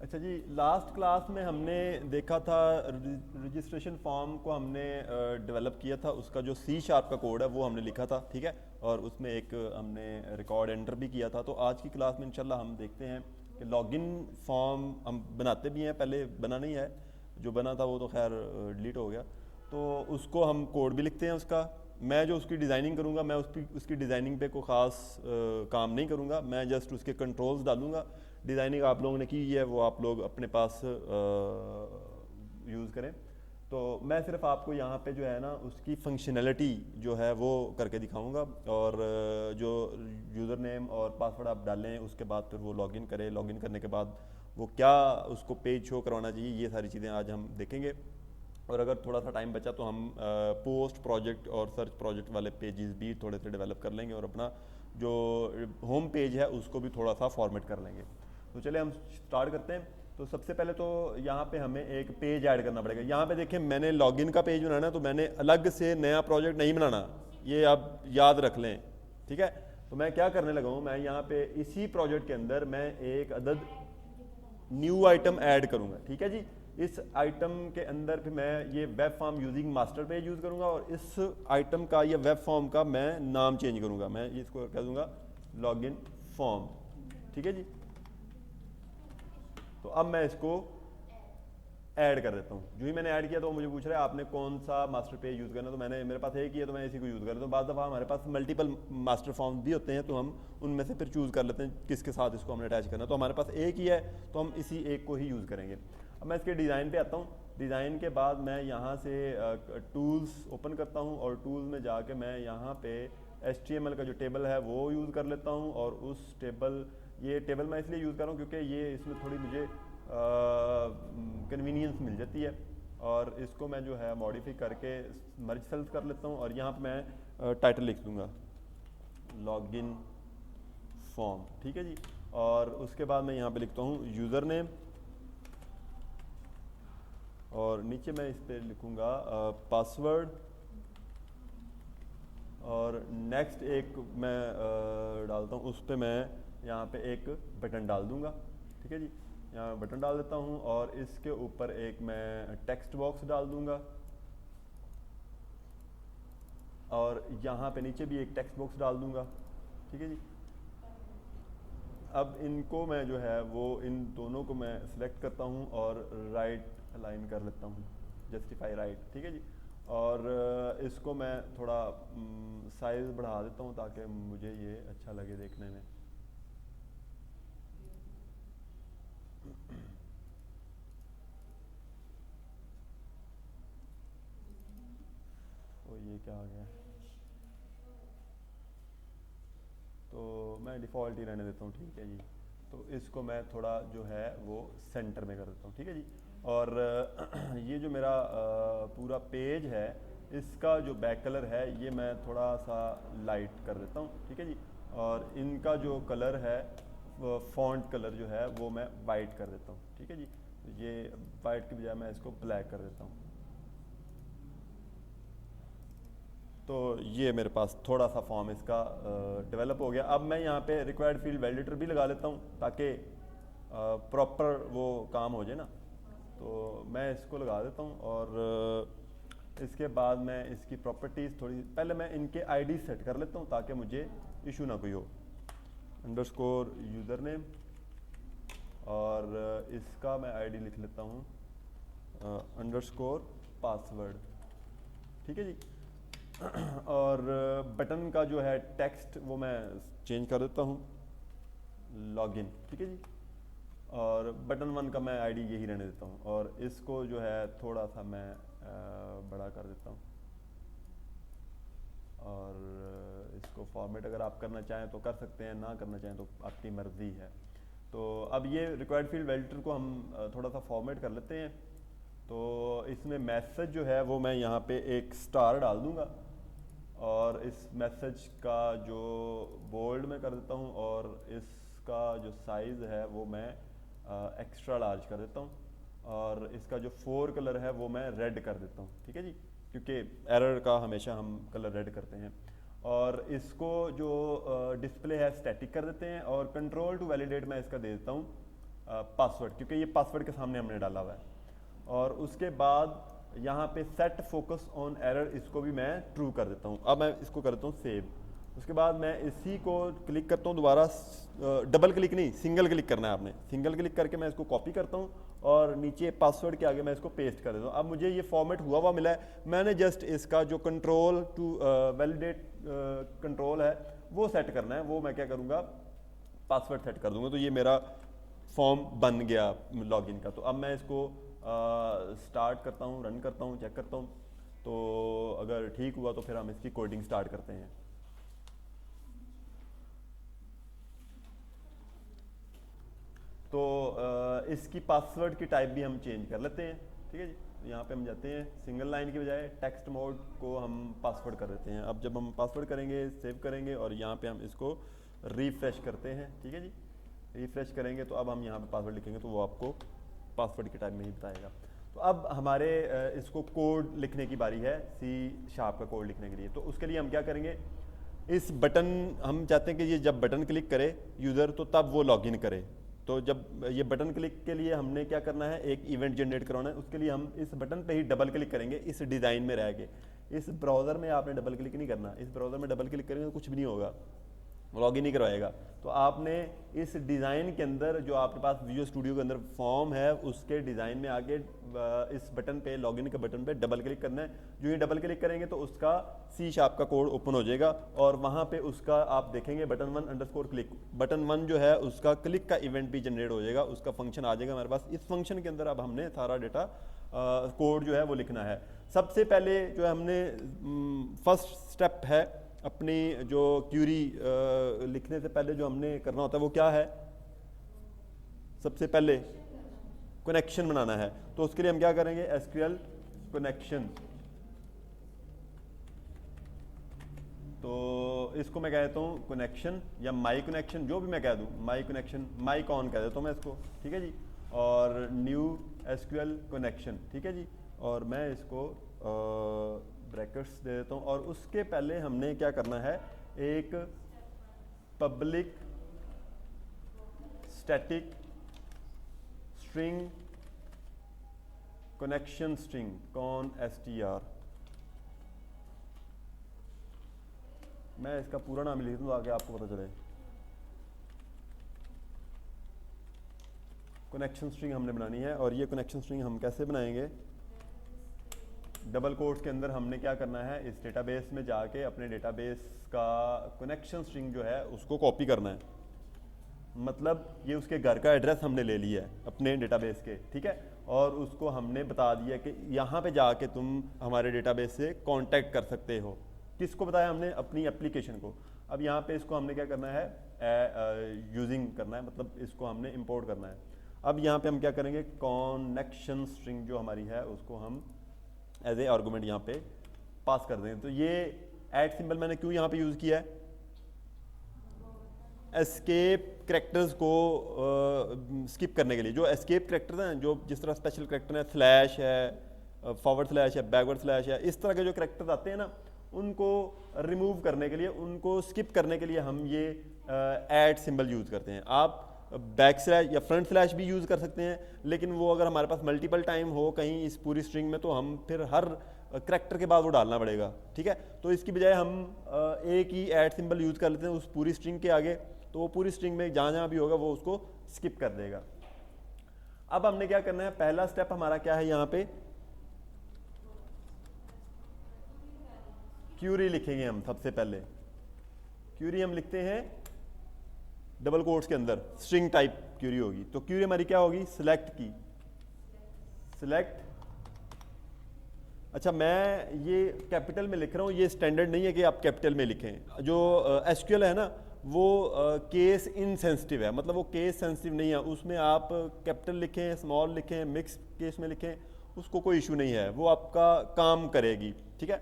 अच्छा जी, last class में हमने देखा था रजिस्ट्रेशन फॉर्म को हमने डेवलप किया था। उसका जो सी शार्प का कोड है वो हमने लिखा था, ठीक है। और उसमें एक हमने रिकॉर्ड एंटर भी किया था। तो आज की क्लास में इंशाल्लाह हम देखते हैं कि लॉगिन फॉर्म हम बनाते भी हैं, पहले बना नहीं है, जो बना था वो तो खैर डिलीट हो गया। तो उसको हम कोड भी लिखते हैं उसका। मैं जो उसकी डिज़ाइनिंग करूँगा, मैं उसकी डिज़ाइनिंग पे कोई ख़ास काम नहीं करूँगा, मैं जस्ट उसके कंट्रोल्स डालूँगा। डिज़ाइनिंग आप लोगों ने की है वो आप लोग अपने पास यूज़ करें। तो मैं सिर्फ आपको यहाँ पे जो है ना उसकी फंक्शनैलिटी जो है वो करके दिखाऊंगा। और जो यूज़र नेम और पासवर्ड आप डालें उसके बाद फिर वो लॉगिन करे, लॉगिन करने के बाद वो क्या उसको पेज शो करवाना चाहिए, ये सारी चीज़ें आज हम देखेंगे। और अगर थोड़ा सा टाइम बचा तो हम पोस्ट प्रोजेक्ट और सर्च प्रोजेक्ट वाले पेजेस भी थोड़े से डेवलप कर लेंगे और अपना जो होम पेज है उसको भी थोड़ा सा फॉर्मेट कर लेंगे। तो चलिए हम स्टार्ट करते हैं। तो सबसे पहले तो यहाँ पे हमें एक पेज ऐड करना पड़ेगा। यहाँ पे देखें मैंने लॉगिन का पेज बनाना है, तो मैंने अलग से नया प्रोजेक्ट नहीं बनाना, ये आप याद रख लें, ठीक है। तो मैं क्या करने लगा हूँ, मैं यहाँ पे इसी प्रोजेक्ट के अंदर मैं एक अदद न्यू आइटम ऐड करूँगा, ठीक है जी। इस आइटम के अंदर फिर मैं ये web form using master page use करूँगा और इस आइटम का या वेब फॉर्म का मैं नाम चेंज करूँगा। मैं इसको कह दूँगा लॉगिन फॉर्म, ठीक है जी। तो अब मैं इसको ऐड कर देता हूँ। जो ही मैंने ऐड किया तो वो मुझे पूछ रहा है आपने कौन सा मास्टर पेज यूज़ करना है। तो मैंने मेरे पास एक ही है तो मैं इसी को यूज़ कर रहा हूँ। तो बाद दफ़ा हमारे पास मल्टीपल मास्टर फॉर्म भी होते हैं, तो हम उनमें से फिर चूज़ कर लेते हैं किसके साथ इसको हमने अटैच करना है। तो हमारे पास एक ही है तो हम इसी एक को ही यूज़ करेंगे। अब मैं इसके डिज़ाइन पर आता हूँ। डिज़ाइन के बाद मैं यहाँ से टूल्स ओपन करता हूँ और टूल्स में जाके मैं यहाँ पे HTML का जो टेबल है वो यूज़ कर लेता हूँ। और उस टेबल, ये टेबल मैं इसलिए यूज़ कर रहा हूँ क्योंकि ये इसमें थोड़ी मुझे कन्वीनियंस मिल जाती है। और इसको मैं जो है मॉडिफाई करके मर्ज सेल्स कर लेता हूँ और यहाँ पे मैं टाइटल लिख दूँगा लॉगिन फॉर्म, ठीक है जी। और उसके बाद मैं यहाँ पे लिखता हूँ यूज़र नेम और नीचे मैं इस पर लिखूँगा पासवर्ड। और नेक्स्ट एक मैं डालता हूँ, उस पर मैं यहाँ पे एक बटन डाल दूँगा, ठीक है जी। यहाँ बटन डाल देता हूँ और इसके ऊपर एक मैं टेक्स्ट बॉक्स डाल दूँगा और यहाँ पे नीचे भी एक टेक्स्ट बॉक्स डाल दूँगा, ठीक है जी। अब इनको मैं जो है वो इन दोनों को मैं सिलेक्ट करता हूँ और राइट अलाइन कर लेता हूँ, जस्टिफाई राइट, ठीक है जी। और इसको मैं थोड़ा साइज़ बढ़ा देता हूँ ताकि मुझे ये अच्छा लगे देखने में। तो ये क्या आ गया, तो मैं डिफ़ॉल्ट ही रहने देता हूँ, ठीक है जी। तो इसको मैं थोड़ा जो है वो सेंटर में कर देता हूँ, ठीक है जी। और ये जो मेरा पूरा पेज है इसका जो बैक कलर है ये मैं थोड़ा सा लाइट कर देता हूँ, ठीक है जी। और इनका जो कलर है फॉन्ट कलर जो है वो मैं वाइट कर देता हूँ, ठीक है जी। तो ये वाइट की बजाय मैं इसको ब्लैक कर देता हूँ। तो ये मेरे पास थोड़ा सा फॉर्म इसका डेवलप हो गया। अब मैं यहाँ पे रिक्वायर्ड फील्ड वैलिडेटर भी लगा लेता हूँ ताकि प्रॉपर वो काम हो जाए ना। तो मैं इसको लगा देता हूँ और इसके बाद मैं इसकी प्रॉपर्टीज़ थोड़ी पहले मैं इनके आईडी सेट कर लेता हूँ ताकि मुझे इशू ना कोई हो। अंडरस्कोर यूज़र नेम और इसका मैं आईडी लिख लेता हूँ अंडरस्कोर पासवर्ड, ठीक है जी। और बटन का जो है टेक्स्ट वो मैं चेंज कर देता हूँ लॉगिन, ठीक है जी। और बटन 1 का मैं आईडी यही रहने देता हूँ और इसको जो है थोड़ा सा मैं बड़ा कर देता हूँ। और इसको फॉर्मेट अगर आप करना चाहें तो कर सकते हैं, ना करना चाहें तो आपकी मर्ज़ी है। तो अब ये रिक्वायर्ड फील्ड वैलिडेटर को हम थोड़ा सा फॉर्मेट कर लेते हैं। तो इसमें मैसेज जो है वो मैं यहाँ पे एक स्टार डाल दूँगा और इस मैसेज का जो बोल्ड में कर देता हूँ और इसका जो साइज़ है वो मैं एक्स्ट्रा लार्ज कर देता हूँ और इसका जो 4 कलर है वो मैं रेड कर देता हूँ, ठीक है जी, क्योंकि एरर का हमेशा हम कलर रेड करते हैं। और इसको जो डिस्प्ले है स्टैटिक कर देते हैं और कंट्रोल टू वैलिडेट मैं इसका दे देता हूँ पासवर्ड, क्योंकि ये पासवर्ड के सामने हमने डाला हुआ है। और उसके बाद यहाँ पे सेट फोकस ऑन एरर, इसको भी मैं ट्रू कर देता हूँ। अब मैं इसको कर देता हूँ सेव। उसके बाद मैं इसी को क्लिक करता हूँ दोबारा, डबल क्लिक नहीं, सिंगल क्लिक करना है आपने। सिंगल क्लिक करके मैं इसको कॉपी करता हूँ और नीचे पासवर्ड के आगे मैं इसको पेस्ट कर देता हूँ। अब मुझे ये फॉर्मेट हुआ मिला है, मैंने जस्ट इसका जो कंट्रोल टू वैलिडेट कंट्रोल है वो सेट करना है। वो मैं क्या करूँगा, पासवर्ड सेट कर दूंगा, तो ये मेरा फॉर्म बन गया लॉगिन का। तो अब मैं इसको स्टार्ट करता हूँ, रन करता हूँ, चेक करता हूँ। तो अगर ठीक हुआ तो फिर हम इसकी कोडिंग स्टार्ट करते हैं। तो इसकी पासवर्ड की टाइप भी हम चेंज कर लेते हैं, ठीक है जी। यहाँ पे हम जाते हैं, सिंगल लाइन की बजाय टेक्स्ट मोड को हम पासवर्ड कर देते हैं। अब जब हम पासवर्ड करेंगे, सेव करेंगे और यहाँ पे हम इसको रिफ्रेश करते हैं, ठीक है जी। रिफ्रेश करेंगे तो अब हम यहाँ पे पासवर्ड लिखेंगे तो वो आपको पासवर्ड की टाइप में ही बताएगा। तो अब हमारे इसको कोड लिखने की बारी है, C# का कोड लिखने के लिए। तो उसके लिए हम क्या करेंगे, इस बटन, हम चाहते हैं कि ये जब बटन क्लिक करे यूज़र तो तब वो लॉगिन करे। तो जब ये बटन क्लिक के लिए हमने क्या करना है, एक इवेंट जनरेट करवाना है। उसके लिए हम इस बटन पे ही डबल क्लिक करेंगे, इस डिज़ाइन में रह के। इस ब्राउज़र में आपने डबल क्लिक नहीं करना, इस ब्राउज़र में डबल क्लिक करेंगे तो कुछ भी नहीं होगा, लॉगिन नहीं करवाएगा। तो आपने इस डिज़ाइन के अंदर, जो आपके पास विजुअल स्टूडियो के अंदर फॉर्म है, उसके डिज़ाइन में आगे इस बटन पे, लॉगिन के बटन पे डबल क्लिक करना है। जो ये डबल क्लिक करेंगे तो उसका C# का कोड ओपन हो जाएगा और वहाँ पे उसका आप देखेंगे बटन 1 _ क्लिक, बटन 1 जो है उसका क्लिक का इवेंट भी जनरेट हो जाएगा, उसका फंक्शन आ जाएगा हमारे पास। इस फंक्शन के अंदर अब हमने सारा डेटा कोड जो है वो लिखना है। सबसे पहले जो है हमने फर्स्ट स्टेप है अपनी जो क्यूरी लिखने से पहले जो हमने करना होता है वो क्या है, सबसे पहले कनेक्शन बनाना है। तो उसके लिए हम क्या करेंगे, SQL कनेक्शन। तो इसको मैं कहता हूँ कनेक्शन या माई कनेक्शन, जो भी मैं कह दूँ, माई कनेक्शन, माई कॉन कह देता हूँ मैं इसको, ठीक है जी। और न्यू SQL कनेक्शन, ठीक है जी। और मैं इसको ब्रैकेट्स दे देता हूँ। और उसके पहले हमने क्या करना है, एक public static string connection string constr। मैं इसका पूरा नाम लिख दूँ आगे आपको पता चले। कनेक्शन स्ट्रिंग हमने बनानी है। और ये कनेक्शन स्ट्रिंग हम कैसे बनाएंगे, डबल कोट्स के अंदर हमने क्या करना है, इस डेटाबेस में जाके अपने डेटाबेस का कनेक्शन स्ट्रिंग जो है उसको कॉपी करना है। मतलब ये उसके घर का एड्रेस हमने ले लिया है अपने डेटाबेस के, ठीक है। और उसको हमने बता दिया कि यहाँ पे जाके तुम हमारे डेटाबेस से कांटेक्ट कर सकते हो। किसको बताया हमने, अपनी एप्लीकेशन को। अब यहाँ पे इसको हमने क्या करना है, यूजिंग करना है, मतलब इसको हमने इंपोर्ट करना है। अब यहाँ पे हम क्या करेंगे, कनेक्शन स्ट्रिंग जो हमारी है उसको हम एज ए आर्गूमेंट यहाँ पे पास कर देंगे। तो ये ऐड सिंबल मैंने क्यों यहाँ पे यूज़ किया है, एस्केप करैक्टर्स को स्किप करने के लिए। जो एस्केप करैक्टर्स हैं, जो जिस तरह स्पेशल करैक्टर है, स्लैश है, फॉरवर्ड स्लैश है, बैकवर्ड स्लैश है, इस तरह के जो करैक्टर्स आते हैं ना, उनको रिमूव करने के लिए, उनको स्किप करने के लिए हम ये ऐड सिंबल यूज़ करते हैं। आप बैक स्लैश या फ्रंट स्लैश भी यूज़ कर सकते हैं, लेकिन वो अगर हमारे पास मल्टीपल टाइम हो कहीं इस पूरी स्ट्रिंग में तो हम फिर हर करैक्टर के बाद वो डालना पड़ेगा, ठीक है। तो इसकी बजाय हम एक ही ऐड सिंबल यूज़ कर लेते हैं उस पूरी स्ट्रिंग के आगे, तो वो पूरी स्ट्रिंग में जहाँ जहाँ भी होगा वो उसको स्किप कर देगा। अब हमने क्या करना है, पहला स्टेप हमारा क्या है, यहाँ पे क्यूरी लिखेंगे हम। सबसे पहले क्यूरी हम लिखते हैं डबल कोट्स के अंदर, स्ट्रिंग टाइप क्यूरी होगी। तो क्यूरी हमारी क्या होगी, सिलेक्ट की, सिलेक्ट। अच्छा, मैं ये कैपिटल में लिख रहा हूँ, ये स्टैंडर्ड नहीं है कि आप कैपिटल में लिखें। जो एसक्यूएल है ना, वो केस इनसेंसिटिव है, मतलब वो केस सेंसिटिव नहीं है। उसमें आप कैपिटल लिखें, स्मॉल लिखें, मिक्स केस में लिखें, उसको कोई इशू नहीं है, वो आपका काम करेगी, ठीक है।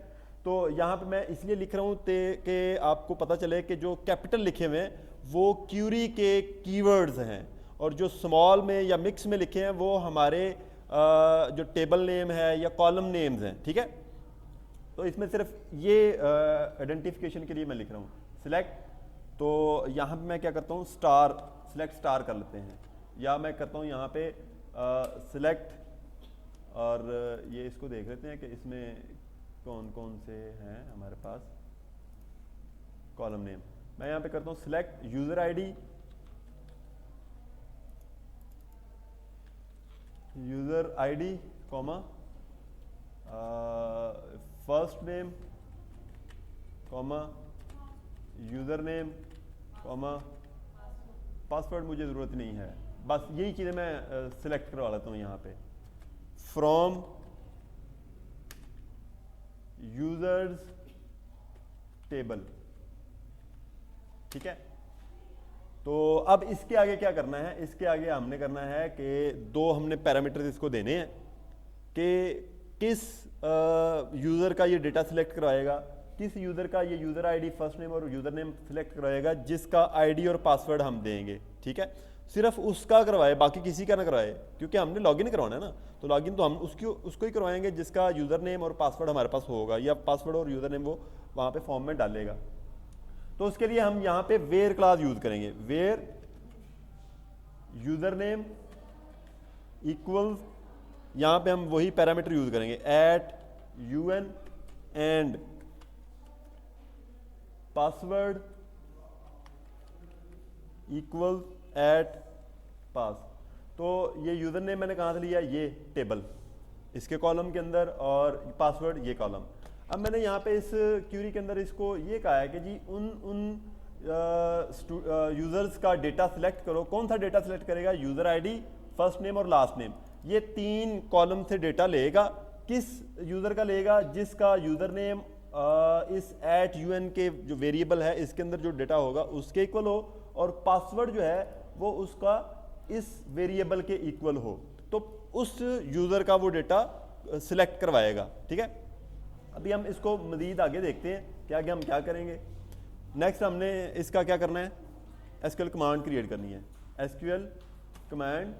तो यहाँ पे मैं इसलिए लिख रहा हूँ कि आपको पता चले कि जो कैपिटल लिखे हुए हैं वो क्यूरी के कीवर्ड्स हैं, और जो स्मॉल में या मिक्स में लिखे हैं वो हमारे जो टेबल नेम है या कॉलम नेम्स हैं, ठीक है। तो इसमें सिर्फ ये आइडेंटिफिकेशन के लिए मैं लिख रहा हूँ सिलेक्ट। तो यहाँ पे मैं क्या करता हूँ, स्टार, सिलेक्ट स्टार कर लेते हैं। या मैं करता हूँ यहाँ पे सिलेक्ट, और ये इसको देख लेते हैं कि इसमें कौन कौन से हैं हमारे पास कॉलम नेम। मैं यहाँ पे करता हूँ select user ID, user ID comma first name comma user name comma password मुझे ज़रूरत नहीं है, बस यही चीज़ें मैं सिलेक्ट करवा लेता हूँ यहाँ पे। फ्रॉम यूजर्स टेबल, ठीक है। तो अब इसके आगे क्या करना है, इसके आगे हमने करना है कि दो हमने पैरामीटर्स इसको देने हैं कि किस यूज़र का ये डेटा सिलेक्ट करवाएगा, किस यूज़र का ये यूज़र आईडी फर्स्ट नेम और यूज़र नेम सिलेक्ट करवाएगा जिसका आईडी और पासवर्ड हम देंगे, ठीक है। सिर्फ उसका करवाए, बाकी किसी का ना करवाए, क्योंकि हमने लॉगिन करवाना है ना, तो लॉगिन तो हम उसको ही करवाएंगे जिसका यूज़र नेम और पासवर्ड हमारे पास होगा, या पासवर्ड और यूज़र नेम वो वहाँ पे फॉर्म में डालेगा। तो उसके लिए हम यहाँ पे वेयर क्लास यूज़ करेंगे, वेयर यूज़र नेम इक्वल्स, यहाँ पे हम वही पैरामीटर यूज़ करेंगे at UN and password equal at pass. तो ये यूजर नेम मैंने कहाँ से लिया, ये टेबल इसके कॉलम के अंदर, और पासवर्ड ये कॉलम। अब मैंने यहाँ पे इस क्यूरी के अंदर इसको ये कहा है कि जी उन यूजर्स का डेटा सिलेक्ट करो। कौन सा डेटा सिलेक्ट करेगा, यूजर आईडी, फर्स्ट नेम और लास्ट नेम, ये 3 कॉलम से डेटा लेगा। किस यूजर का लेगा, जिसका यूजर नेम इस एट UN के जो वेरिएबल है इसके अंदर जो डेटा होगा उसके इक्वल हो, और पासवर्ड जो है वो उसका इस वेरिएबल के इक्वल हो, तो उस यूजर का वो डेटा सिलेक्ट करवाएगा, ठीक है। अभी हम इसको मजीद आगे देखते हैं कि आगे हम क्या करेंगे। नेक्स्ट हमने इसका क्या करना है, SQL कमांड क्रिएट करनी है। SQL कमांड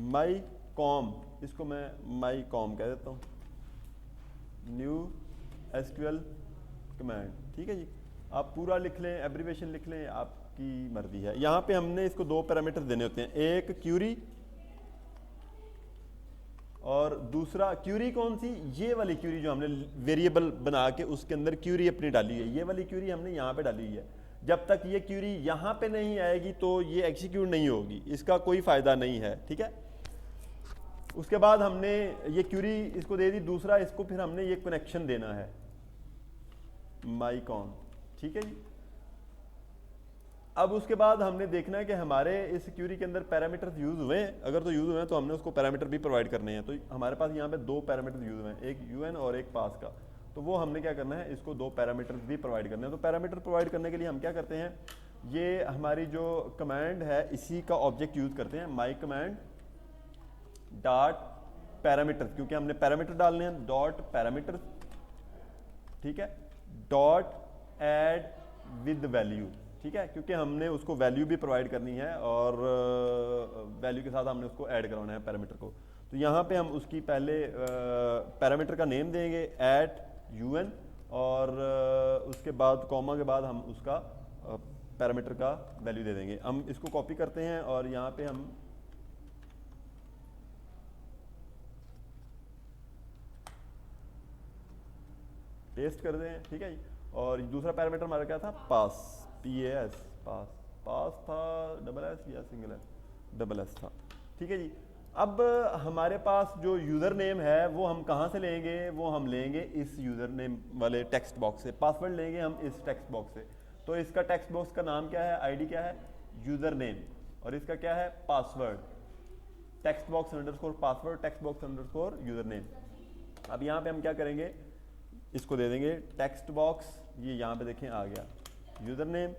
माई कॉम, इसको मैं माई कॉम कह देता हूँ, न्यू SQL कमांड, ठीक है जी। आप पूरा लिख लें, एब्रीवेशन लिख लें, आपकी मर्जी है। यहाँ पे हमने इसको 2 पैरामीटर देने होते हैं, एक क्यूरी और दूसरा क्यूरी कौन सी, ये वाली क्यूरी जो हमने वेरिएबल बना के उसके अंदर क्यूरी अपनी डाली है, ये वाली क्यूरी हमने यहाँ पे डाली हुई है। जब तक ये क्यूरी यहाँ पे नहीं आएगी तो ये एग्जीक्यूट नहीं होगी, इसका कोई फायदा नहीं है, ठीक है। उसके बाद हमने ये क्यूरी इसको दे दी, दूसरा इसको फिर हमने ये कनेक्शन देना है माईकॉन, ठीक है जी। अब उसके बाद हमने देखना है कि हमारे इस क्यूरी के अंदर पैरामीटर्स यूज हुए हैं, अगर तो यूज हुए हैं तो हमने उसको पैरामीटर भी प्रोवाइड करने हैं। तो हमारे पास यहाँ पे 2 पैरामीटर यूज हुए हैं, एक UN और एक पास का, तो वो हमने क्या करना है, इसको 2 पैरामीटर भी प्रोवाइड करने हैं। तो पैरामीटर प्रोवाइड करने के लिए हम क्या करते हैं, ये हमारी जो कमांड है इसी का ऑब्जेक्ट यूज करते हैं, माई कमांड डॉट पैरामीटर, क्योंकि हमने पैरामीटर डालने हैं, डॉट पैरामीटर, ठीक है, डॉट ऐड विद वैल्यू, ठीक है, क्योंकि हमने उसको वैल्यू भी प्रोवाइड करनी है और वैल्यू के साथ हमने उसको ऐड करवाना है पैरामीटर को। तो यहाँ पे हम उसकी पहले पैरामीटर का नेम देंगे एट UN, और उसके बाद कॉमा के बाद हम उसका पैरामीटर का वैल्यू दे देंगे। हम इसको कॉपी करते हैं और यहाँ पे हम पेस्ट कर दें, ठीक है। और दूसरा पैरामीटर हमारा क्या था, पास, PAS, पास था, डबल एस या सिंगल एस, डबल एस था, ठीक है जी। अब हमारे पास जो यूज़र नेम है वो हम कहाँ से लेंगे, वो हम लेंगे इस यूज़र नेम वाले टेक्स्ट बॉक्स से, पासवर्ड लेंगे हम इस टेक्स्ट बॉक्स से। तो इसका टेक्स्ट बॉक्स का नाम क्या है, ID क्या है, यूज़र नेम, और इसका क्या है, password, text box underscore password, text box underscore user name. अब यहाँ पे हम क्या करेंगे, इसको दे देंगे टेक्स्ट बॉक्स, ये यहाँ पे देखें आ गया, user name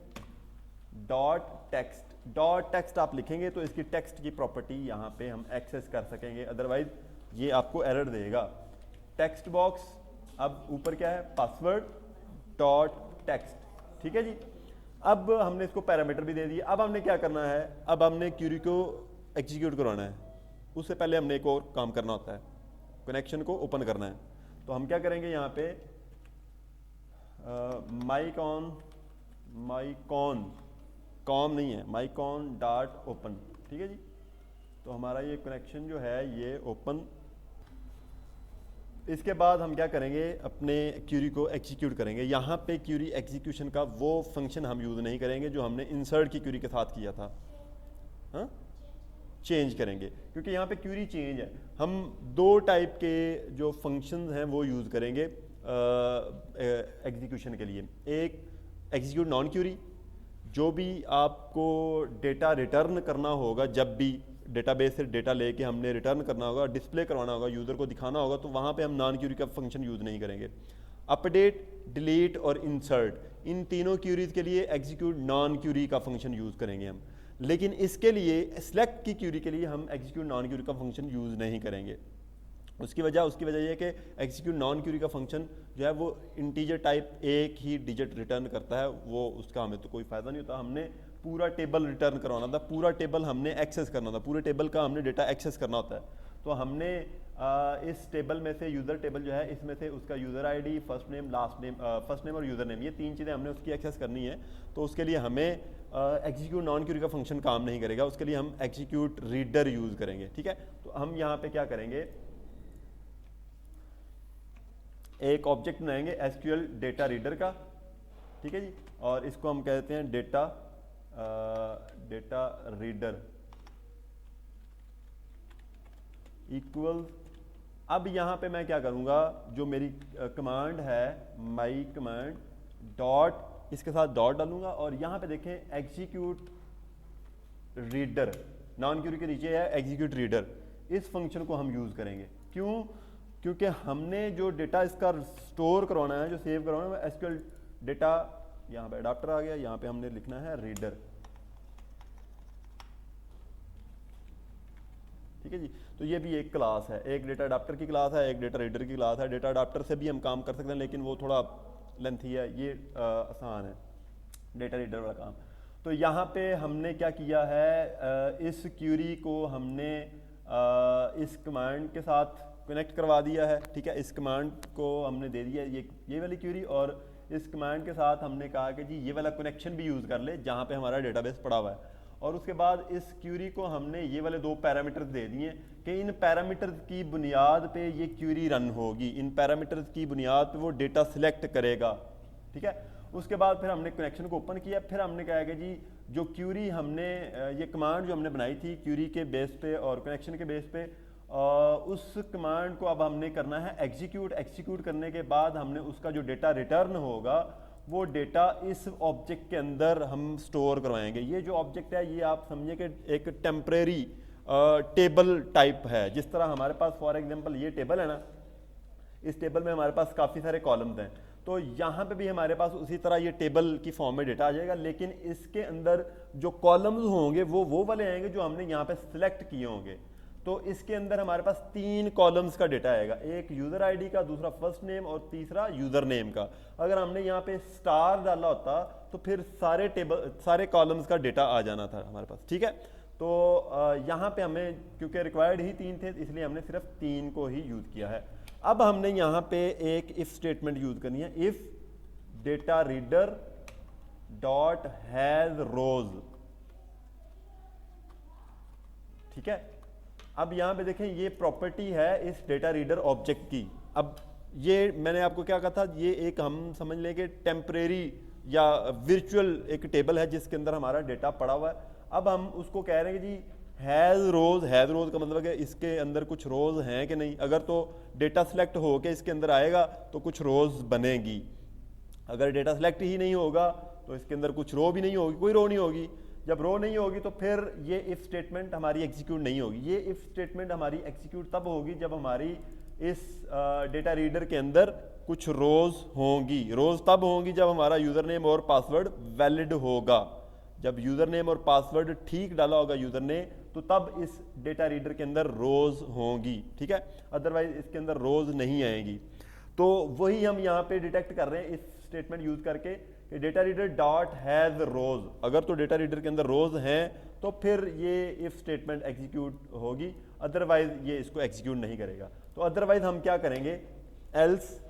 dot text, dot text आप लिखेंगे तो इसकी टेक्स्ट की प्रॉपर्टी यहाँ पे हम एक्सेस कर सकेंगे, अदरवाइज ये आपको एरर देगा। टेक्स्ट बॉक्स, अब ऊपर क्या है, पासवर्ड डॉट टेक्स्ट, ठीक है जी। अब हमने इसको पैरामीटर भी दे दिए। अब हमने क्या करना है, अब हमने क्यूरी को एग्जीक्यूट करवाना है, उससे पहले हमने एक और काम करना होता है, कनेक्शन को ओपन करना है। तो हम क्या करेंगे, यहाँ पे माईकॉन कॉम नहीं है, mycon डॉट ओपन, ठीक है जी। तो हमारा ये कनेक्शन जो है ये ओपन। इसके बाद हम क्या करेंगे, अपने क्यूरी को एग्जीक्यूट करेंगे। यहाँ पे क्यूरी एग्जीक्यूशन का वो फंक्शन हम यूज़ नहीं करेंगे जो हमने इंसर्ट की क्यूरी के साथ किया था, हाँ, चेंज करेंगे, क्योंकि यहाँ पे क्यूरी चेंज है। हम दो टाइप के जो फंक्शंस हैं वो यूज़ करेंगे एग्जीक्यूशन के लिए। एक एग्जीक्यूट नॉन क्यूरी, जो भी आपको डेटा रिटर्न करना होगा, जब भी डेटाबेस से डेटा लेके हमने रिटर्न करना होगा, डिस्प्ले करवाना होगा, यूज़र को दिखाना होगा, तो वहाँ पे हम नॉन क्यूरी का फंक्शन यूज़ नहीं करेंगे। अपडेट, डिलीट और इंसर्ट, इन तीनों क्यूरीज के लिए एग्जीक्यूट नॉन क्यूरी का फंक्शन यूज़ करेंगे हम। लेकिन इसके लिए सिलेक्ट की क्यूरी के लिए हम एग्जीक्यूट नॉन क्यूरी का फंक्शन यूज़ नहीं करेंगे। उसकी वजह ये है कि एग्जीक्यूट नॉन क्यूरी का फंक्शन जो है वो इंटीजर टाइप एक ही डिजिट रिटर्न करता है, वो उसका हमें तो कोई फ़ायदा नहीं होता। हमने पूरा टेबल रिटर्न करवाना था, पूरा टेबल हमने एक्सेस करना था, पूरे टेबल का हमने डेटा एक्सेस करना होता है। तो हमने इस टेबल में से यूज़र टेबल जो है, इसमें से उसका user ID, first name, last name, first name और यूज़र नेम, ये तीन चीज़ें हमने उसकी एक्सेस करनी है। तो उसके लिए हमें एग्जीक्यूट नॉन क्यूरी का फंक्शन काम नहीं करेगा, उसके लिए हम एग्जीक्यूट रीडर यूज़ करेंगे, ठीक है। तो हम यहाँ पे क्या करेंगे, एक ऑब्जेक्ट बनाएंगे एसक्यूएल डेटा रीडर का, ठीक है जी, और इसको हम कहते हैं डेटा रीडर इक्वल। अब यहाँ पे मैं क्या करूँगा, जो मेरी कमांड है माई कमांड डॉट, इसके साथ डॉट डालूंगा और यहाँ पे देखें एग्जीक्यूट रीडर, नॉन क्यूरी के नीचे है एग्जीक्यूट रीडर। इस फंक्शन को हम यूज़ करेंगे। क्यों? क्योंकि हमने जो डेटा इसका स्टोर करवाना है, जो सेव करवाना है, वो एसक्यूएल डेटा, यहाँ पे अडाप्टर आ गया, यहाँ पे हमने लिखना है रीडर, ठीक है जी। तो ये भी एक क्लास है, एक डेटा अडाप्टर की क्लास है, एक डेटा रीडर की क्लास है। डेटा अडाप्टर से भी हम काम कर सकते हैं, लेकिन वो थोड़ा लेंथी है, ये आसान है डेटा रीडर वाला काम। तो यहाँ पे हमने क्या किया है, इस क्यूरी को हमने इस कमांड के साथ कनेक्ट करवा दिया है, ठीक है। इस कमांड को हमने दे दिया ये वाली क्यूरी, और इस कमांड के साथ हमने कहा कि जी ये वाला कनेक्शन भी यूज़ कर ले जहाँ पे हमारा डेटाबेस पड़ा हुआ है। और उसके बाद इस क्यूरी को हमने ये वाले दो पैरामीटर्स दे दिए कि इन पैरामीटर्स की बुनियाद पे ये क्यूरी रन होगी, इन पैरामीटर्स की बुनियाद पे वो डेटा सिलेक्ट करेगा, ठीक है। उसके बाद फिर हमने कनेक्शन को ओपन किया, फिर हमने कहा कि जी जो क्यूरी हमने ये कमांड जो हमने बनाई थी क्यूरी के बेस पे और कनेक्शन के बेस पे, उस कमांड को अब हमने करना है एग्जीक्यूट। एग्जीक्यूट करने के बाद हमने उसका जो डेटा रिटर्न होगा वो डेटा इस ऑब्जेक्ट के अंदर हम स्टोर करवाएंगे। ये जो ऑब्जेक्ट है ये आप समझिए कि एक टेम्परेरी टेबल टाइप है। जिस तरह हमारे पास फॉर एग्जांपल ये टेबल है ना, इस टेबल में हमारे पास काफ़ी सारे कॉलम्स हैं, तो यहाँ पे भी हमारे पास उसी तरह ये टेबल की फॉर्म में डेटा आ जाएगा, लेकिन इसके अंदर जो कॉलम्स होंगे वो वाले आएंगे जो हमने यहाँ पे सिलेक्ट किए होंगे। तो इसके अंदर हमारे पास 3 कॉलम्स का डेटा आएगा, एक यूज़र आईडी का, दूसरा फर्स्ट नेम और तीसरा यूज़र नेम का। अगर हमने यहाँ पे स्टार डाला होता तो फिर सारे कॉलम्स का डेटा आ जाना था हमारे पास, ठीक है। तो यहाँ पे हमें क्योंकि रिक्वायर्ड ही 3 थे, इसलिए हमने सिर्फ 3 को ही यूज़ किया है। अब हमने यहाँ पे एक इफ स्टेटमेंट यूज़ करनी है, if data reader dot has rows, ठीक है। अब यहाँ पे देखें ये प्रॉपर्टी है इस डेटा रीडर ऑब्जेक्ट की। अब ये मैंने आपको क्या कहा था, ये एक हम समझ लें कि टेम्परेरी या वर्चुअल एक टेबल है जिसके अंदर हमारा डेटा पड़ा हुआ है। अब हम उसको कह रहे हैं कि जी हैज़ रोज़ का मतलब है इसके अंदर कुछ रोज़ हैं कि नहीं। अगर तो डेटा सेलेक्ट हो के इसके अंदर आएगा तो कुछ रोज़ बनेगी, अगर डेटा सेलेक्ट ही नहीं होगा तो इसके अंदर कुछ रो भी नहीं होगी, कोई रो नहीं होगी। जब रो नहीं होगी तो फिर ये इफ स्टेटमेंट हमारी एग्जीक्यूट नहीं होगी। ये इफ स्टेटमेंट हमारी एग्जीक्यूट तब होगी जब हमारी इस डेटा रीडर के अंदर कुछ रोज़ होंगी। रोज़ तब होंगी जब हमारा यूज़र नेम और पासवर्ड वैलिड होगा। जब यूज़र नेम और पासवर्ड ठीक डाला होगा यूज़र ने, तो तब इस डेटा रीडर के अंदर रोज़ होंगी, ठीक है। अदरवाइज इसके अंदर रोज़ नहीं आएगी। तो वही हम यहाँ पे डिटेक्ट कर रहे हैं इस स्टेटमेंट यूज़ करके कि data reader dot has rows. अगर तो डेटा रीडर के अंदर रोज़ हैं तो फिर ये इफ स्टेटमेंट एग्जीक्यूट होगी, अदरवाइज ये इसको एग्जीक्यूट नहीं करेगा। तो अदरवाइज हम क्या करेंगे, एल्स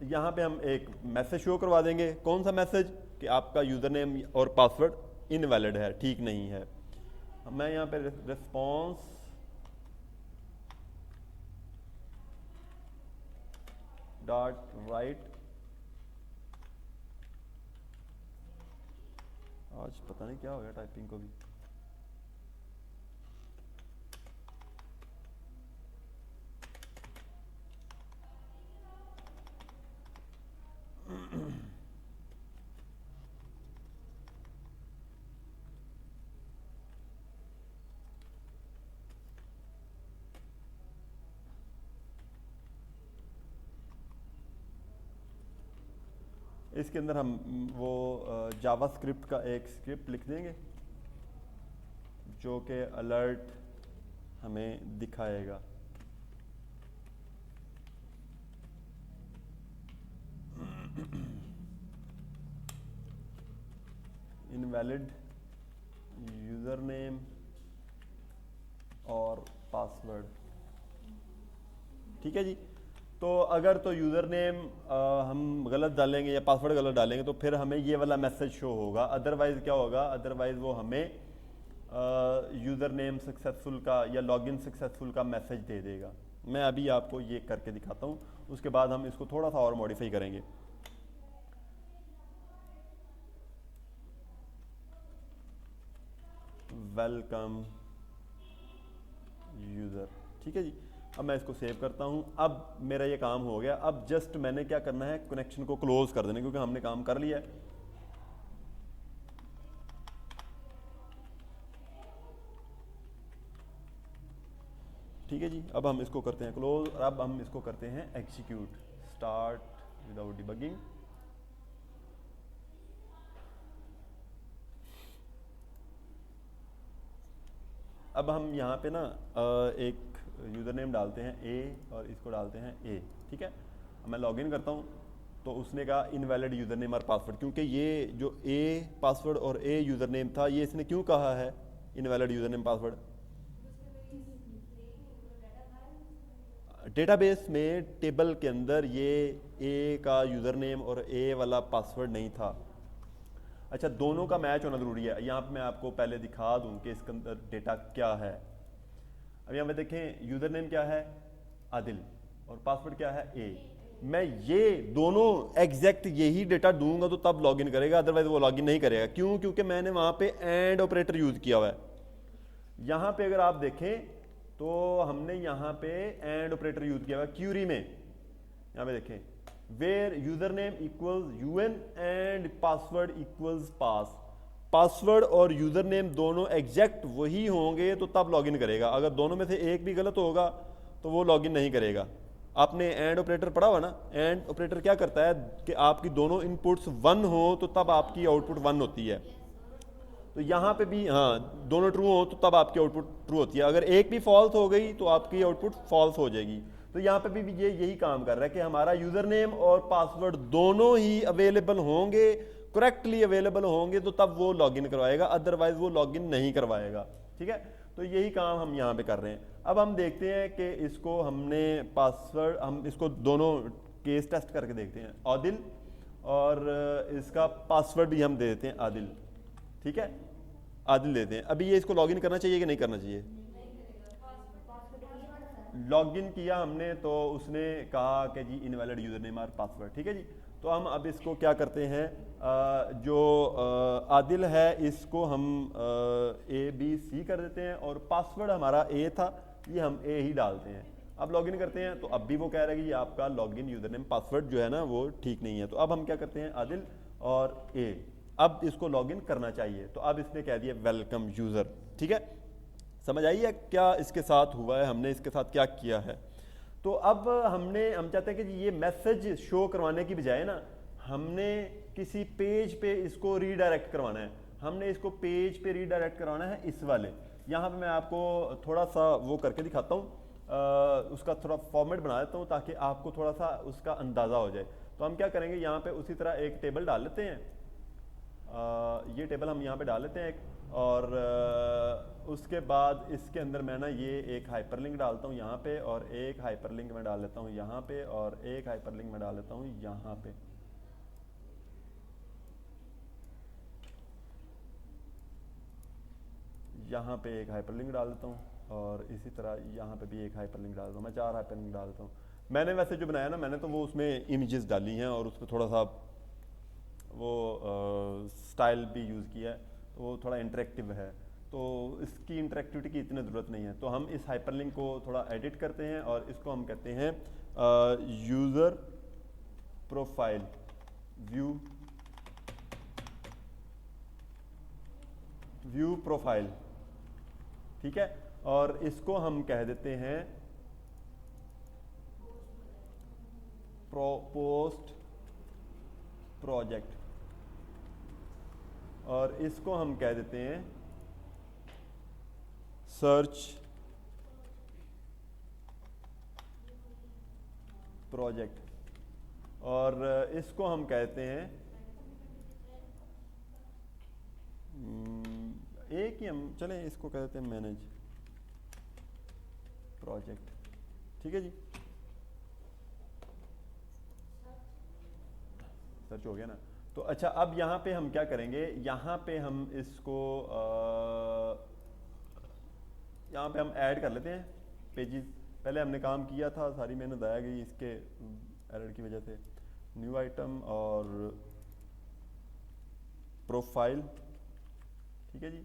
यहाँ पे हम एक मैसेज शो करवा देंगे। कौन सा मैसेज? कि आपका यूज़र नेम और पासवर्ड इनवैलिड है, ठीक नहीं है। मैं यहाँ पे रिस्पॉन्स डॉट राइट, आज पता नहीं क्या हो गया टाइपिंग को भी। इसके अंदर हम वो जावा स्क्रिप्ट का एक स्क्रिप्ट लिख देंगे जो कि अलर्ट हमें दिखाएगा। इनवैलिड यूज़र नेम और पासवर्ड, ठीक है जी। तो अगर तो यूज़र नेम हम गलत डालेंगे या पासवर्ड गलत डालेंगे तो फिर हमें ये वाला मैसेज शो होगा। अदरवाइज़ क्या होगा? अदरवाइज़ वो हमें यूज़र नेम सक्सेसफुल का या लॉगिन सक्सेसफुल का मैसेज दे देगा। मैं अभी आपको ये करके दिखाता हूँ, उसके बाद हम इसको थोड़ा सा और मॉडिफाई करेंगे। वेलकम यूज़र, ठीक है जी। अब मैं इसको सेव करता हूँ। अब मेरा ये काम हो गया। अब जस्ट मैंने क्या करना है, कनेक्शन को क्लोज कर देना, क्योंकि हमने काम कर लिया है। ठीक है जी। अब हम इसको करते हैं क्लोज और अब हम इसको करते हैं एग्जीक्यूट, स्टार्ट विदाउट डिबगिंग। अब हम यहाँ पे ना एक यूज़र नेम डालते हैं ए और इसको डालते हैं ए, ठीक है। मैं लॉगिन करता हूँ तो उसने कहा इनवैलिड यूज़र नेम और पासवर्ड, क्योंकि ये जो ए पासवर्ड और ए यूज़र नेम था, ये इसने क्यों कहा है invalid user name password? Database में टेबल के अंदर ये ए का यूज़र नेम और ए वाला पासवर्ड नहीं था। अच्छा, दोनों का मैच होना ज़रूरी है। यहाँ पे मैं आपको पहले दिखा दूँ कि इसके अंदर डेटा क्या है। अब यहाँ पे देखें, यूज़र नेम क्या है? आदिल, और पासवर्ड क्या है? ए। मैं ये दोनों एग्जैक्ट यही डेटा दूंगा तो तब लॉगिन करेगा, अदरवाइज वो लॉगिन नहीं करेगा। क्यों? क्योंकि मैंने वहाँ पे एंड ऑपरेटर यूज़ किया हुआ है। यहाँ पे अगर आप देखें तो हमने यहाँ पे एंड ऑपरेटर यूज़ किया हुआ है क्यूरी में। यहाँ पे देखें, where user name equals UN and password equals pass. Password और यूजर नेम दोनों एग्जैक्ट वही होंगे तो तब लॉगिन करेगा। अगर दोनों में से एक भी गलत होगा तो वो लॉगिन नहीं करेगा। आपने एंड ऑपरेटर पढ़ा हुआ ना? एंड ऑपरेटर क्या करता है कि आपकी दोनों इनपुट्स 1 हो तो तब आपकी आउटपुट 1 होती है। तो यहाँ पे भी हाँ, दोनों ट्रू हो तो तब आपकी आउटपुट ट्रू होती है। अगर एक भी फॉल्स हो गई तो आपकी आउटपुट फॉल्स हो जाएगी। तो यहाँ पे भी ये यही काम कर रहा है कि हमारा यूजर नेम और पासवर्ड दोनों ही अवेलेबल होंगे, करेक्टली अवेलेबल होंगे तो तब वो लॉगिन करवाएगा, अदरवाइज वो लॉगिन नहीं करवाएगा। ठीक है, तो यही काम हम यहाँ पे कर रहे हैं। अब हम देखते हैं कि इसको हमने पासवर्ड, हम इसको दोनों केस टेस्ट करके देखते हैं। आदिल, और इसका पासवर्ड भी हम दे देते हैं आदिल। ठीक है, आदिल देते हैं। अभी ये इसको लॉगिन करना चाहिए कि नहीं करना चाहिए? लॉगिन किया हमने तो उसने कहा कि जी इनवैलिड यूजर नेम और पासवर्ड। ठीक है जी, तो हम अब इसको क्या करते हैं, जो आदिल है इसको हम ABC कर देते हैं और पासवर्ड हमारा ए था, ये हम ए ही डालते हैं। अब लॉगिन करते हैं तो अब भी वो कह रहा है कि ये आपका लॉगिन यूजर नेम पासवर्ड जो है ना वो ठीक नहीं है। तो अब हम क्या करते हैं, आदिल और ए, अब इसको लॉगिन करना चाहिए। तो अब इसने कह दिया वेलकम यूजर। ठीक है, समझ आई है क्या इसके साथ हुआ है, हमने इसके साथ क्या किया है। तो अब हम चाहते हैं कि ये मैसेज शो करवाने की बजाय ना हमने किसी पेज पे इसको रीडायरेक्ट करवाना है। हमने इसको पेज पे रीडायरेक्ट करवाना है इस वाले। यहाँ पे मैं आपको थोड़ा सा वो करके दिखाता हूँ, उसका थोड़ा फॉर्मेट बना देता हूँ ताकि आपको थोड़ा सा उसका अंदाज़ा हो जाए। तो हम क्या करेंगे, यहाँ पे उसी तरह एक टेबल डाल लेते हैं ये टेबल हम यहाँ पे डाल लेते हैं एक, और उसके बाद इसके अंदर मैं ना ये एक हाइपरलिंक डालता हूँ यहाँ पे, और एक हाइपरलिंक मैं डाल लेता हूँ यहाँ पे, और एक हाइपरलिंक मैं डाल लेता हूँ यहाँ पे। यहाँ पे एक हाइपरलिंक डाल देता हूँ, और इसी तरह यहाँ पे भी एक हाइपरलिंक डाल देता हूँ। मैं 4 हाइपरलिंक डाल देता हूँ। मैंने वैसे जो बनाया ना, मैंने तो वो उसमें इमेजेस डाली हैं और उस पर थोड़ा सा वो स्टाइल भी यूज़ किया है, तो वो थोड़ा इंटरेक्टिव है, तो इसकी इंटरेक्टिविटी की इतनी ज़रूरत नहीं है। तो हम इस हाइपरलिंक को थोड़ा एडिट करते हैं और इसको हम कहते हैं यूज़र प्रोफाइल व्यू प्रोफाइल, ठीक है। और इसको हम कह देते हैं पोस्ट प्रोजेक्ट, और इसको हम कह देते हैं सर्च प्रोजेक्ट, और इसको हम कहते हैं एक ही, हम चलें इसको कहते हैं मैनेज प्रोजेक्ट, ठीक है जी। सर्च हो गया ना। तो अच्छा, अब यहाँ पे हम क्या करेंगे, यहाँ पे हम इसको यहाँ पे हम ऐड कर लेते हैं पेजेस। पहले हमने काम किया था, सारी मेहनत आया गई इसके एरर की वजह से। न्यू आइटम और प्रोफाइल, ठीक है जी।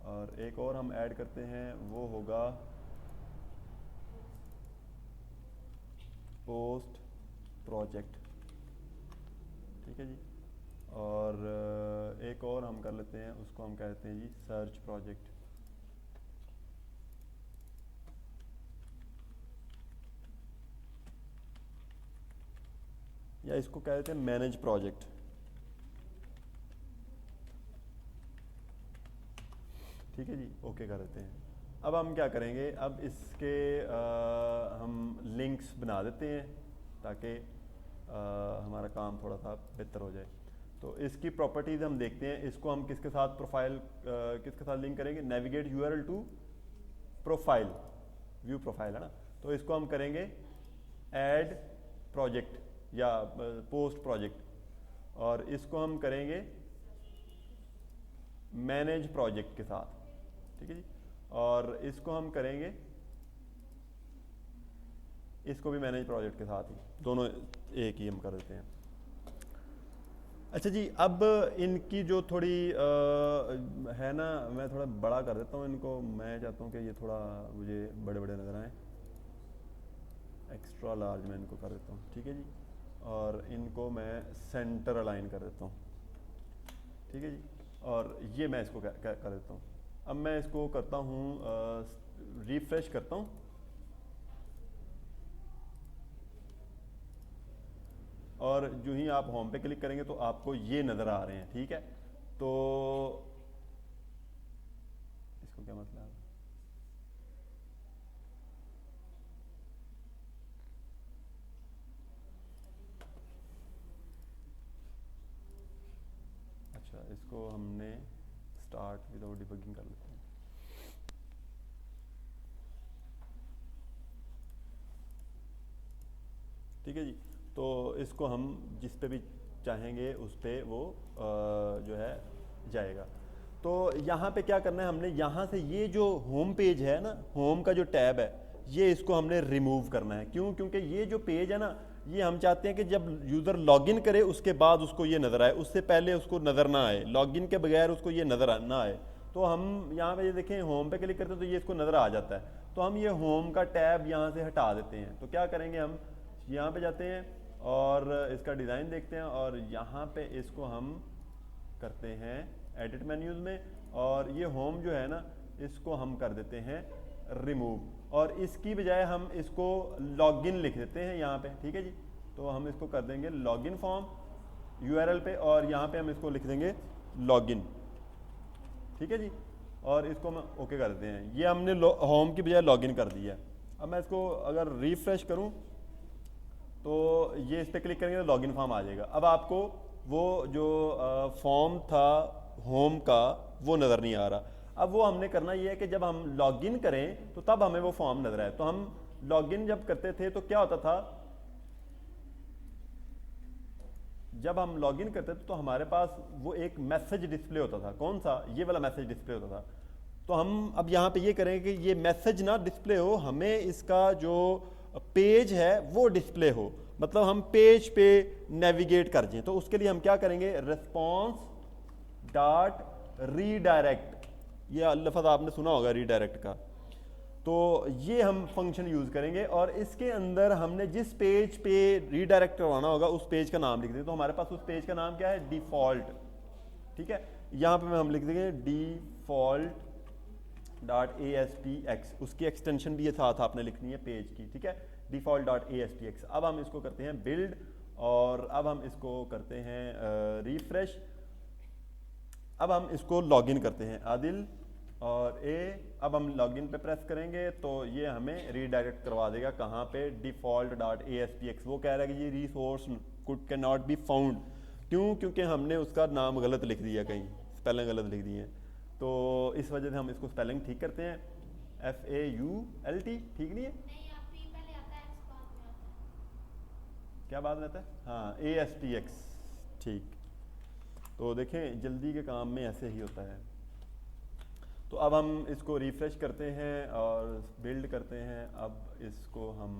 और एक और हम ऐड करते हैं, वो होगा पोस्ट प्रोजेक्ट, ठीक है जी। और एक और हम कर लेते हैं, उसको हम कहते हैं जी सर्च प्रोजेक्ट। या इसको कह देते हैं मैनेज प्रोजेक्ट, ठीक है जी। ओके कर देते हैं। अब हम क्या करेंगे, अब इसके हम लिंक्स बना देते हैं ताकि हमारा काम थोड़ा सा बेहतर हो जाए। तो इसकी प्रॉपर्टीज़ हम देखते हैं, इसको हम किसके साथ प्रोफाइल किसके साथ लिंक करेंगे, navigate URL to profile, view profile है ना। तो इसको हम करेंगे ऐड प्रोजेक्ट या पोस्ट प्रोजेक्ट, और इसको हम करेंगे मैनेज प्रोजेक्ट के साथ, ठीक है जी। और इसको हम करेंगे, इसको भी मैनेज प्रोजेक्ट के साथ ही, दोनों एक ही हम कर देते हैं। अच्छा जी, अब इनकी जो थोड़ी है ना, मैं थोड़ा बड़ा कर देता हूँ इनको। मैं चाहता हूँ कि ये थोड़ा मुझे बड़े बड़े नज़र आए, एक्स्ट्रा लार्ज मैं इनको कर देता हूँ, ठीक है जी। और इनको मैं सेंटर अलाइन कर देता हूँ, ठीक है जी। और ये मैं इसको कर देता हूँ। अब मैं इसको करता हूँ, रिफ्रेश करता हूँ, और जो ही आप होम पे क्लिक करेंगे तो आपको ये नज़र आ रहे हैं, ठीक है। तो इसको क्या मतलब है, अच्छा इसको हमने स्टार्ट विदाउट डिबगिंग कर लेते हैं। ठीक है जी। तो इसको हम जिस पे भी चाहेंगे उस पे वो जो है जाएगा। तो यहाँ पे क्या करना है हमने, यहाँ से ये जो होम पेज है ना, होम का जो टैब है, ये इसको हमने रिमूव करना है। क्यों? क्योंकि ये जो पेज है ना, ये हम चाहते हैं कि जब यूज़र लॉगिन करे उसके बाद उसको ये नज़र आए, उससे पहले उसको नज़र ना आए, लॉगिन के बगैर उसको ये नज़र ना आए। तो हम यहाँ पे ये देखें, होम पे क्लिक करते हैं तो ये इसको नज़र आ जाता है। तो हम ये होम का टैब यहाँ से हटा देते हैं। तो क्या करेंगे, हम यहाँ पे जाते हैं और इसका डिज़ाइन देखते हैं, और यहाँ पे इसको हम करते हैं एडिट मेन्यूज़ में, और ये होम जो है ना, इसको हम कर देते हैं रिमूव, और इसकी बजाय हम इसको लॉगिन लिख देते हैं यहाँ पे, ठीक है जी। तो हम इसको कर देंगे लॉगिन फॉर्म यूआरएल पे, और यहाँ पे हम इसको लिख देंगे लॉगिन, ठीक है जी। और इसको हम ओके कर देते हैं। ये हमने होम की बजाय लॉगिन कर दिया है। अब मैं इसको अगर रिफ्रेश करूँ तो ये इस पर क्लिक करेंगे तो लॉगिन फॉर्म आ जाएगा। अब आपको वो जो फॉर्म था होम का वो नज़र नहीं आ रहा। अब वो हमने करना ये है कि जब हम लॉगिन करें तो तब हमें वो फॉर्म नज़र आए। तो हम लॉगिन जब करते थे तो क्या होता था, जब हम लॉगिन करते थे तो हमारे पास वो एक मैसेज डिस्प्ले होता था। कौन सा? ये वाला मैसेज डिस्प्ले होता था। तो हम अब यहाँ पे ये करेंगे कि ये मैसेज ना डिस्प्ले हो, हमें इसका जो पेज है वो डिस्प्ले हो, मतलब हम पेज पे नेविगेट कर जाएं। तो उसके लिए हम क्या करेंगे, रिस्पॉन्स डॉट रीडायरेक्ट, ये लफ्ज़ आपने सुना होगा रीडायरेक्ट का। तो ये हम फंक्शन यूज़ करेंगे और इसके अंदर हमने जिस पेज पे रीडायरेक्ट करवाना होगा उस पेज का नाम लिख देंगे। तो हमारे पास उस पेज का नाम क्या है, डिफ़ॉल्ट। ठीक है, यहाँ पे हम लिख देंगे डिफ़ॉल्ट .aspx, उसकी एक्सटेंशन भी ये साथ आपने लिखनी है पेज की। ठीक है, डिफ़ॉल्ट .aspx। अब हम इसको करते हैं बिल्ड और अब हम इसको करते हैं रिफ्रेश। अब हम इसको लॉगिन करते हैं आदिल और अब हम लॉगिन पे प्रेस करेंगे तो ये हमें रीडायरेक्ट करवा देगा कहाँ पे, default.aspx। वो कह रहा है कि ये resource can not be found. क्यों? क्योंकि हमने उसका नाम गलत लिख दिया, कहीं स्पेलिंग गलत लिख दी है। तो इस वजह से हम इसको स्पेलिंग ठीक करते हैं, FAULT। ठीक नहीं है, क्या बात रहता है, हाँ ASPX। ठीक, तो देखें जल्दी के काम में ऐसे ही होता है। तो अब हम इसको रिफ्रेश करते हैं और बिल्ड करते हैं। अब इसको हम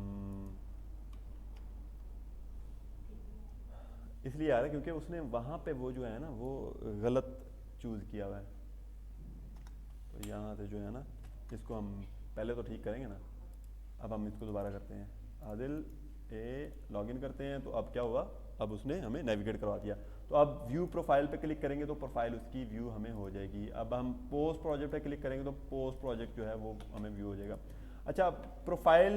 इसलिए आ रहा है क्योंकि उसने वहाँ पे वो जो है ना वो गलत चूज़ किया हुआ है। तो यहाँ से जो है ना इसको हम पहले तो ठीक करेंगे ना। अब हम इसको दोबारा करते हैं, आदिल लॉगिन करते हैं। तो अब क्या हुआ, अब उसने हमें नेविगेट करवा दिया। तो अब व्यू प्रोफाइल पे क्लिक करेंगे तो प्रोफाइल उसकी व्यू हमें हो जाएगी। अब हम पोस्ट प्रोजेक्ट पे क्लिक करेंगे तो पोस्ट प्रोजेक्ट जो है वो हमें व्यू हो जाएगा। अच्छा, प्रोफाइल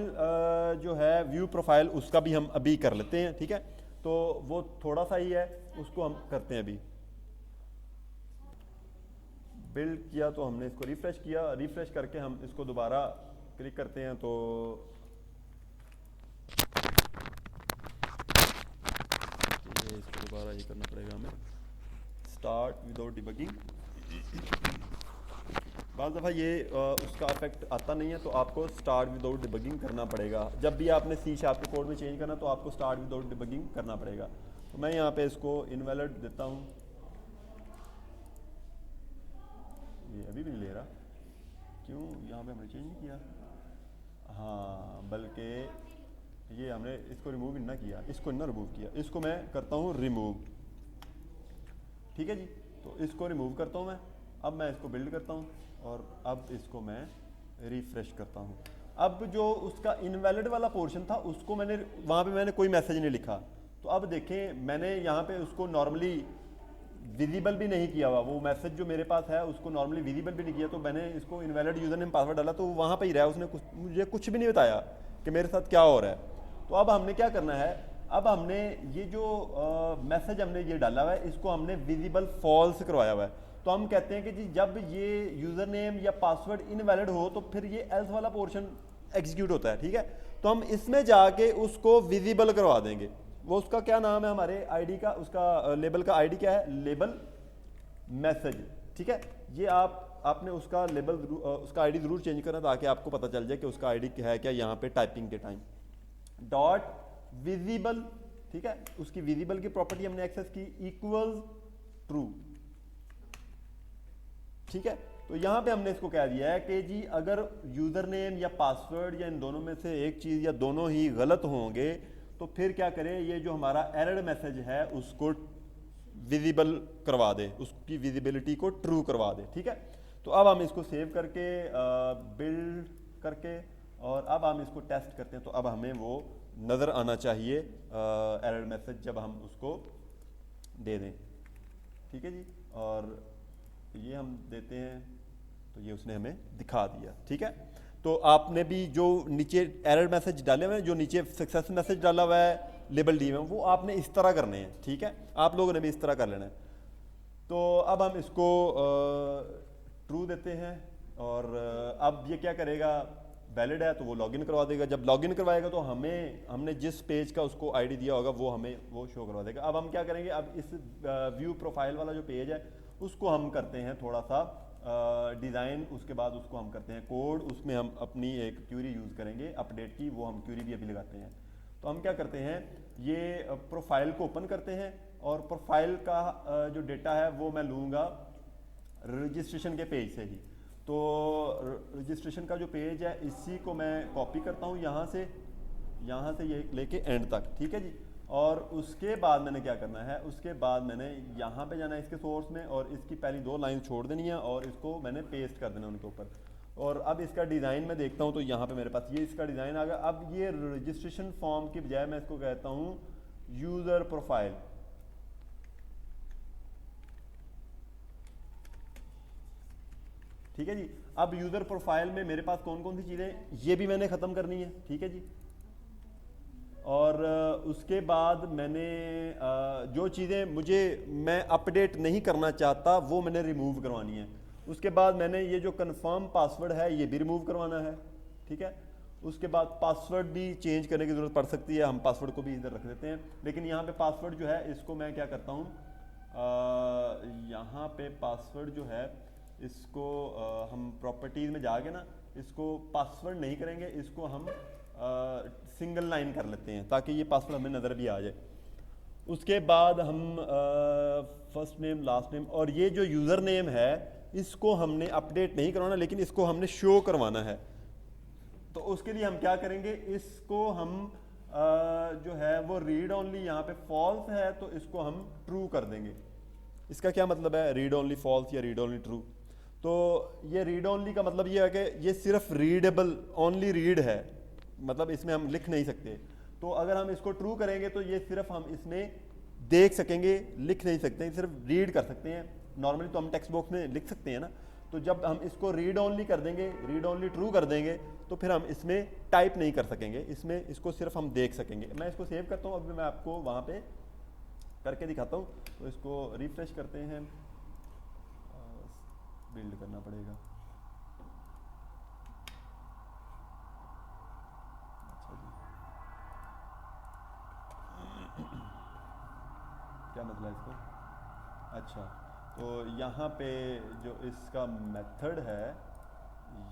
जो है व्यू प्रोफाइल उसका भी हम अभी कर लेते हैं। ठीक है, तो वो थोड़ा सा ही है, उसको हम करते हैं अभी। बिल्ड किया तो हमने इसको रिफ्रेश किया, रिफ्रेश करके हम इसको दोबारा क्लिक करते हैं तो इसको दोबारा ये करना पड़ेगा हमें, स्टार्ट विदाउट डिबगिंग। बाज़ दफ़ा ये उसका इफेक्ट आता नहीं है तो आपको स्टार्ट विदाउट डिबगिंग करना पड़ेगा। जब भी आपने C# के कोड में चेंज करना तो आपको स्टार्ट विदाउट डिबगिंग करना पड़ेगा। तो मैं यहाँ पे इसको इनवैलिड देता हूँ, ये अभी भी नहीं ले रहा, क्यों? यहाँ पे हमने चेंज नहीं किया, हाँ, बल्कि ये हमने इसको रिमूव ना किया, इसको ना रिमूव किया। इसको मैं करता हूँ रिमूव। ठीक है जी, तो इसको रिमूव करता हूँ मैं। अब मैं इसको बिल्ड करता हूँ और अब इसको मैं रिफ्रेश करता हूँ। अब जो उसका इनवैलिड वाला पोर्शन था उसको मैंने वहाँ पे मैंने कोई मैसेज नहीं लिखा। तो अब देखें मैंने यहाँ पे उसको नॉर्मली विजिबल भी नहीं किया हुआ, वो मैसेज जो मेरे पास है उसको नॉर्मली विजिबल भी नहीं किया। तो मैंने इसको इनवैलिड यूज़र नेम पासवर्ड डाला तो वहाँ पे ही रहा, उसने मुझे कुछ भी नहीं बताया कि मेरे साथ क्या हो रहा है। तो अब हमने क्या करना है, अब हमने ये जो मैसेज हमने ये डाला हुआ है इसको हमने विजिबल फॉल्स करवाया हुआ है। तो हम कहते हैं कि जी जब ये यूज़र नेम या पासवर्ड इनवैलिड हो तो फिर ये एल्स वाला पोर्शन एग्जीक्यूट होता है। ठीक है, तो हम इसमें जाके उसको विजिबल करवा देंगे। वो उसका क्या नाम है, हमारे आईडी का, उसका लेबल का आईडी क्या है, लेबल मैसेज। ठीक है, ये आपने उसका लेबल उसका आईडी ज़रूर चेंज करना ताकि आपको पता चल जाए कि उसका आईडी क्या है क्या यहाँ पे टाइपिंग के टाइम। डॉट विजिबल, ठीक है, उसकी विजिबल की प्रॉपर्टी हमने एक्सेस की, इक्वल्स ट्रू। ठीक है, तो यहाँ पे हमने इसको कह दिया है कि जी अगर यूज़र नेम या पासवर्ड या इन दोनों में से एक चीज़ या दोनों ही गलत होंगे तो फिर क्या करें, ये जो हमारा एरर मैसेज है उसको विजिबल करवा दे, उसकी विजिबिलिटी को ट्रू करवा दे। ठीक है, तो अब हम इसको सेव करके बिल्ड करके और अब हम इसको टेस्ट करते हैं। तो अब हमें वो नज़र आना चाहिए एरर मैसेज जब हम उसको दे दें। ठीक है जी, और ये हम देते हैं तो ये उसने हमें दिखा दिया। ठीक है, तो आपने भी जो नीचे एरर मैसेज डाले हुए हैं, जो नीचे सक्सेस मैसेज डाला हुआ है लेबल डी में, वो आपने इस तरह करने हैं। ठीक है, आप लोगों ने भी इस तरह कर लेना है। तो अब हम इसको ट्रू देते हैं और अब ये क्या करेगा, वैलिड है तो वो लॉगिन करवा देगा। जब लॉगिन करवाएगा तो हमने जिस पेज का उसको आईडी दिया होगा वो हमें वो शो करवा देगा। अब हम क्या करेंगे, अब इस व्यू प्रोफाइल वाला जो पेज है उसको हम करते हैं थोड़ा सा डिज़ाइन, उसके बाद उसको हम करते हैं कोड, उसमें हम अपनी एक क्यूरी यूज़ करेंगे अपडेट की, वो हम क्यूरी भी अभी लगाते हैं। तो हम क्या करते हैं, ये प्रोफाइल को ओपन करते हैं और प्रोफाइल का जो डेटा है वो मैं लूँगा रजिस्ट्रेशन के पेज से ही। तो रजिस्ट्रेशन का जो पेज है इसी को मैं कॉपी करता हूँ यहाँ से ये लेके एंड तक, ठीक है जी। और उसके बाद मैंने क्या करना है, उसके बाद मैंने यहाँ पे जाना है इसके सोर्स में और इसकी पहली 2 लाइन छोड़ देनी है और इसको मैंने पेस्ट कर देना उनके ऊपर। और अब इसका डिज़ाइन मैं देखता हूँ तो यहाँ पे मेरे पास ये इसका डिज़ाइन आ गया। अब ये रजिस्ट्रेशन फॉर्म की बजाय मैं इसको कहता हूँ यूज़र प्रोफाइल, ठीक है जी। अब यूज़र प्रोफाइल में मेरे पास कौन कौन सी चीज़ें, ये भी मैंने ख़त्म करनी है, ठीक है जी। और उसके बाद मैंने जो चीज़ें मैं अपडेट नहीं करना चाहता वो मैंने रिमूव करवानी है। उसके बाद मैंने ये जो कंफर्म पासवर्ड है ये भी रिमूव करवाना है, ठीक है। उसके बाद पासवर्ड भी चेंज करने की ज़रूरत पड़ सकती है, हम पासवर्ड को भी इधर रख देते हैं। लेकिन यहाँ पे पासवर्ड जो है इसको मैं क्या करता हूँ, यहाँ पे पासवर्ड जो है इसको हम प्रॉपर्टीज़ में जाके ना इसको पासवर्ड नहीं करेंगे, इसको हम सिंगल लाइन कर लेते हैं ताकि ये पासवर्ड हमें नज़र भी आ जाए। उसके बाद हम फर्स्ट नेम लास्ट नेम और ये जो यूज़र नेम है इसको हमने अपडेट नहीं करवाना लेकिन इसको हमने शो करवाना है। तो उसके लिए हम क्या करेंगे, इसको हम जो है वो रीड ओनली, यहाँ पे फॉल्स है तो इसको हम ट्रू कर देंगे। इसका क्या मतलब है, रीड ओनली फॉल्स या रीड ओनली ट्रू। तो ये रीड ओनली का मतलब ये है कि ये सिर्फ रीडेबल, ओनली रीड है, मतलब इसमें हम लिख नहीं सकते। तो अगर हम इसको ट्रू करेंगे तो ये सिर्फ हम इसमें देख सकेंगे, लिख नहीं सकते, सिर्फ रीड कर सकते हैं। नॉर्मली तो हम टेक्स्ट बॉक्स में लिख सकते हैं ना, तो जब हम इसको रीड ओनली कर देंगे, रीड ओनली ट्रू कर देंगे तो फिर हम इसमें टाइप नहीं कर सकेंगे, इसमें इसको सिर्फ हम देख सकेंगे। मैं इसको सेव करता हूँ, अभी मैं आपको वहाँ पे करके दिखाता हूँ। तो इसको रिफ्रेश करते हैं, बिल्ड करना पड़ेगा। क्या मतलब है इसको, अच्छा तो यहाँ पे जो इसका मेथड है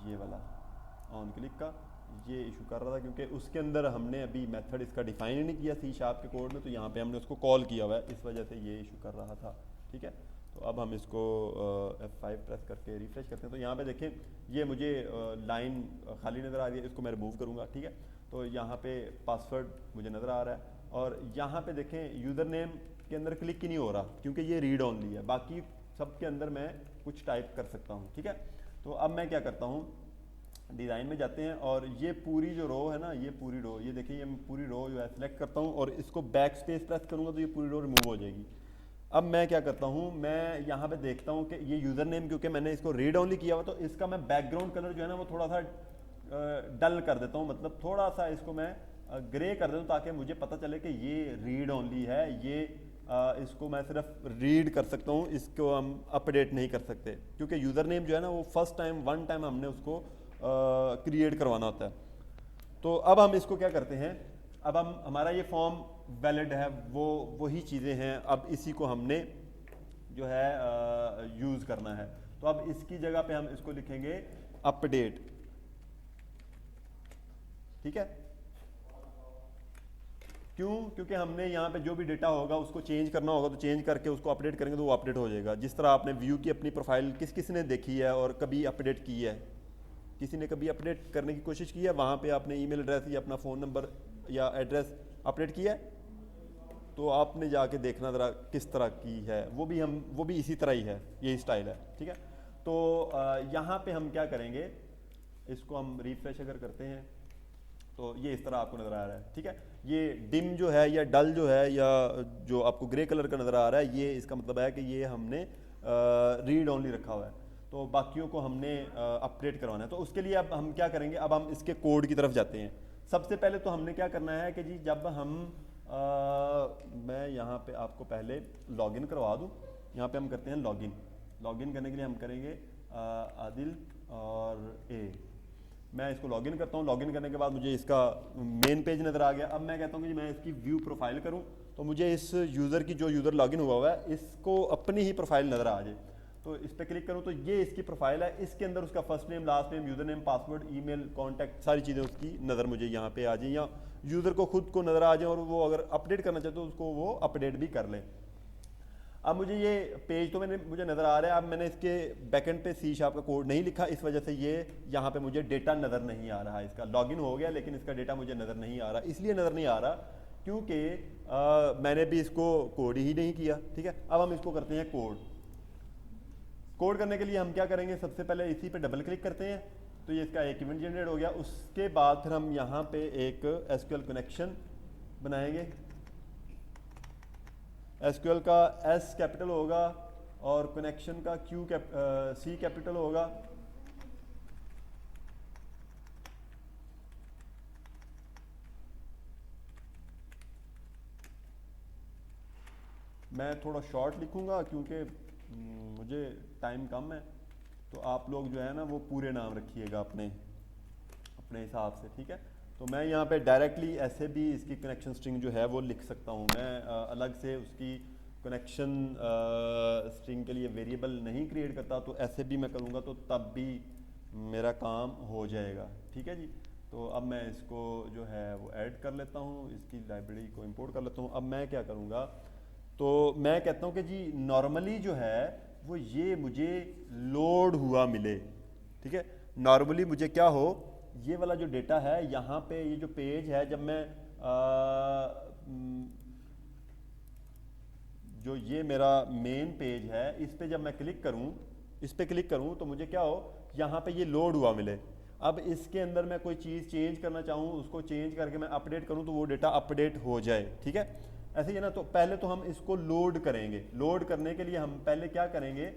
ये वाला ऑन क्लिक का, ये इशू कर रहा था क्योंकि उसके अंदर हमने अभी मेथड इसका डिफाइन ही नहीं किया सी शार्प के कोड में, तो यहाँ पे हमने उसको कॉल किया हुआ है, इस वजह से ये इशू कर रहा था, ठीक है। तो अब हम इसको F5 प्रेस करके रिफ्रेश करते हैं। तो यहाँ पे देखें ये मुझे लाइन खाली नज़र आ रही है, इसको मैं रिमूव करूँगा, ठीक है। तो यहाँ पे पासवर्ड मुझे नज़र आ रहा है और यहाँ पे देखें यूज़र नेम के अंदर क्लिक ही नहीं हो रहा क्योंकि ये रीड ओनली है, बाकी सब के अंदर मैं कुछ टाइप कर सकता हूँ, ठीक है। तो अब मैं क्या करता हूँ, डिज़ाइन में जाते हैं और ये पूरी जो रो है ना, ये पूरी रो, ये देखिए ये पूरी रो जो है सिलेक्ट करता हूँ और इसको बैक स्पेस प्रेस करूँगा तो ये पूरी रो रिमूव हो जाएगी। अब मैं क्या करता हूँ, मैं यहाँ पे देखता हूँ कि ये यूज़र नेम क्योंकि मैंने इसको रीड ओनली किया हुआ तो इसका मैं बैकग्राउंड कलर जो है ना वो थोड़ा सा डल कर देता हूँ, मतलब थोड़ा सा इसको मैं ग्रे कर देता हूँ ताकि मुझे पता चले कि ये रीड ओनली है, ये इसको मैं सिर्फ रीड कर सकता हूँ, इसको हम अपडेट नहीं कर सकते क्योंकि यूज़र नेम जो है ना वो फर्स्ट टाइम वन टाइम हमने उसको क्रिएट करवाना होता है। तो अब हम इसको क्या करते हैं, अब हम हमारा ये फॉर्म वैलिड है, वो वही चीज़ें हैं, अब इसी को हमने जो है यूज़ करना है। तो अब इसकी जगह पे हम इसको लिखेंगे अपडेट, ठीक है। क्यों, क्योंकि हमने यहाँ पे जो भी डेटा होगा उसको चेंज करना होगा, तो चेंज करके उसको अपडेट करेंगे तो वो अपडेट हो जाएगा। जिस तरह आपने व्यू की अपनी प्रोफाइल किस ने देखी है और कभी अपडेट की है, किसी ने कभी अपडेट करने की कोशिश की है, वहाँ पे आपने ईमेल एड्रेस या अपना फ़ोन नंबर या एड्रेस अपडेट किया है, तो आपने जाके देखना ज़रा किस तरह की है, वो भी इसी तरह ही है, यही स्टाइल है, ठीक है। तो यहाँ पे हम क्या करेंगे, इसको हम रिफ्रेश अगर करते हैं तो ये इस तरह आपको नज़र आ रहा है, ठीक है। ये डिम जो है या डल जो है या जो आपको ग्रे कलर का नज़र आ रहा है, ये इसका मतलब है कि ये हमने रीड ओनली रखा हुआ है, तो बाकियों को हमने अपडेट करवाना है। तो उसके लिए अब हम क्या करेंगे, अब हम इसके कोड की तरफ जाते हैं। सबसे पहले तो हमने क्या करना है कि जी जब हम मैं यहाँ पे आपको पहले लॉगिन करवा दूँ। यहाँ पे हम करते हैं लॉगिन करने के लिए हम करेंगे आदिल और ए, मैं इसको लॉगिन करता हूँ। लॉगिन करने के बाद मुझे इसका मेन पेज नज़र आ गया। अब मैं कहता हूँ कि मैं इसकी व्यू प्रोफाइल करूँ, तो मुझे इस यूज़र की, जो यूज़र लॉगिन हुआ है, इसको अपनी ही प्रोफाइल नज़र आ जाए। तो इस पर क्लिक करूँ तो ये इसकी प्रोफाइल है। इसके अंदर उसका first name, last name, user name, password, email, contact, सारी चीज़ें उसकी नज़र मुझे यहाँ पे आ जाए, या यूज़र को खुद को नज़र आ जाए, और वो अगर अपडेट करना चाहते तो उसको वो अपडेट भी कर ले। अब मुझे ये पेज तो मुझे नज़र आ रहा है। अब मैंने इसके बैकएंड पे C# का कोड नहीं लिखा, इस वजह से ये यहाँ पे मुझे डेटा नज़र नहीं आ रहा है। इसका लॉगिन हो गया लेकिन इसका डेटा मुझे नज़र नहीं आ रहा। इसलिए नज़र नहीं आ रहा क्योंकि मैंने भी इसको कोड ही नहीं किया। ठीक है, अब हम इसको करते हैं कोड। कोड करने के लिए हम क्या करेंगे, सबसे पहले इसी पे डबल क्लिक करते हैं, तो ये इसका एक इवेंट जनरेट हो गया। उसके बाद फिर हम यहाँ पे एक SQL कनेक्शन बनाएंगे। SQL का S कैपिटल होगा और कनेक्शन का C कैपिटल होगा। मैं थोड़ा शॉर्ट लिखूंगा क्योंकि मुझे टाइम कम है, तो आप लोग जो है ना वो पूरे नाम रखिएगा अपने हिसाब से। ठीक है, तो मैं यहाँ पे डायरेक्टली ऐसे भी इसकी कनेक्शन स्ट्रिंग जो है वो लिख सकता हूँ। मैं अलग से उसकी कनेक्शन स्ट्रिंग के लिए वेरिएबल नहीं क्रिएट करता, तो ऐसे भी मैं करूँगा तो तब भी मेरा काम हो जाएगा। ठीक है जी, तो अब मैं इसको जो है वो ऐड कर लेता हूँ, इसकी लाइब्रेरी को इंपोर्ट कर लेता हूँ। अब मैं क्या करूँगा, तो मैं कहता हूँ कि जी नॉर्मली जो है वो ये मुझे लोड हुआ मिले। ठीक है, नॉर्मली मुझे क्या हो, ये वाला जो डेटा है यहाँ पे, ये जो पेज है, जब मैं जो ये मेरा मेन पेज है, इस पे जब मैं क्लिक करूँ, तो मुझे क्या हो, यहाँ पे ये लोड हुआ मिले। अब इसके अंदर मैं कोई चीज़ चेंज करना चाहूँ, उसको चेंज करके मैं अपडेट करूँ तो वो डेटा अपडेट हो जाए। ठीक है, ऐसे ही है ना। तो पहले तो हम इसको लोड करेंगे। लोड करने के लिए हम पहले क्या करेंगे,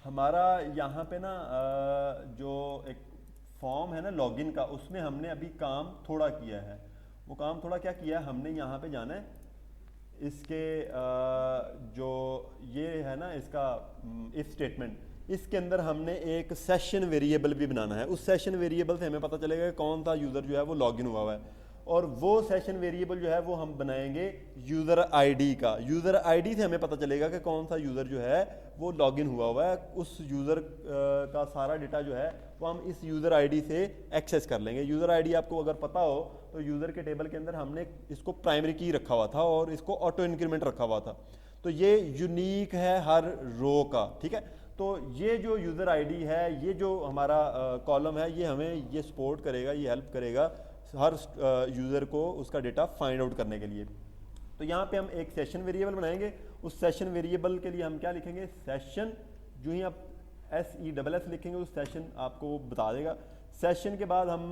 हमारा यहाँ पे ना जो एक फॉर्म है ना लॉगिन का, उसमें हमने अभी काम थोड़ा किया है। वो काम थोड़ा क्या किया है, हमने यहाँ पे जाना है, इसके जो ये है ना इसका इफ स्टेटमेंट, इसके अंदर हमने एक सेशन वेरिएबल भी बनाना है। उस सेशन वेरिएबल से हमें पता चलेगा कि कौन सा यूज़र जो है वो लॉगिन हुआ हुआ है, और वो सेशन वेरिएबल जो है वो हम बनाएंगे यूज़र आईडी का। यूज़र आईडी से हमें पता चलेगा कि कौन सा यूज़र जो है वो लॉगिन हुआ हुआ है। उस यूज़र का सारा डेटा जो है वो हम इस यूज़र आईडी से एक्सेस कर लेंगे। यूज़र आईडी आपको अगर पता हो तो यूज़र के टेबल के अंदर हमने इसको प्राइमरी की रखा हुआ था और इसको ऑटो इंक्रीमेंट रखा हुआ था, तो ये यूनिक है हर रो का। ठीक है, तो ये जो यूज़र आईडी है, ये जो हमारा कॉलम है, ये हमें ये सपोर्ट करेगा, ये हेल्प करेगा हर यूज़र को उसका डेटा फाइंड आउट करने के लिए। तो यहाँ पे हम एक सेशन वेरिएबल बनाएंगे। उस सेशन वेरिएबल के लिए हम क्या लिखेंगे, सेशन। जो ही आप SESS लिखेंगे उस सेशन आपको बता देगा। सेशन के बाद हम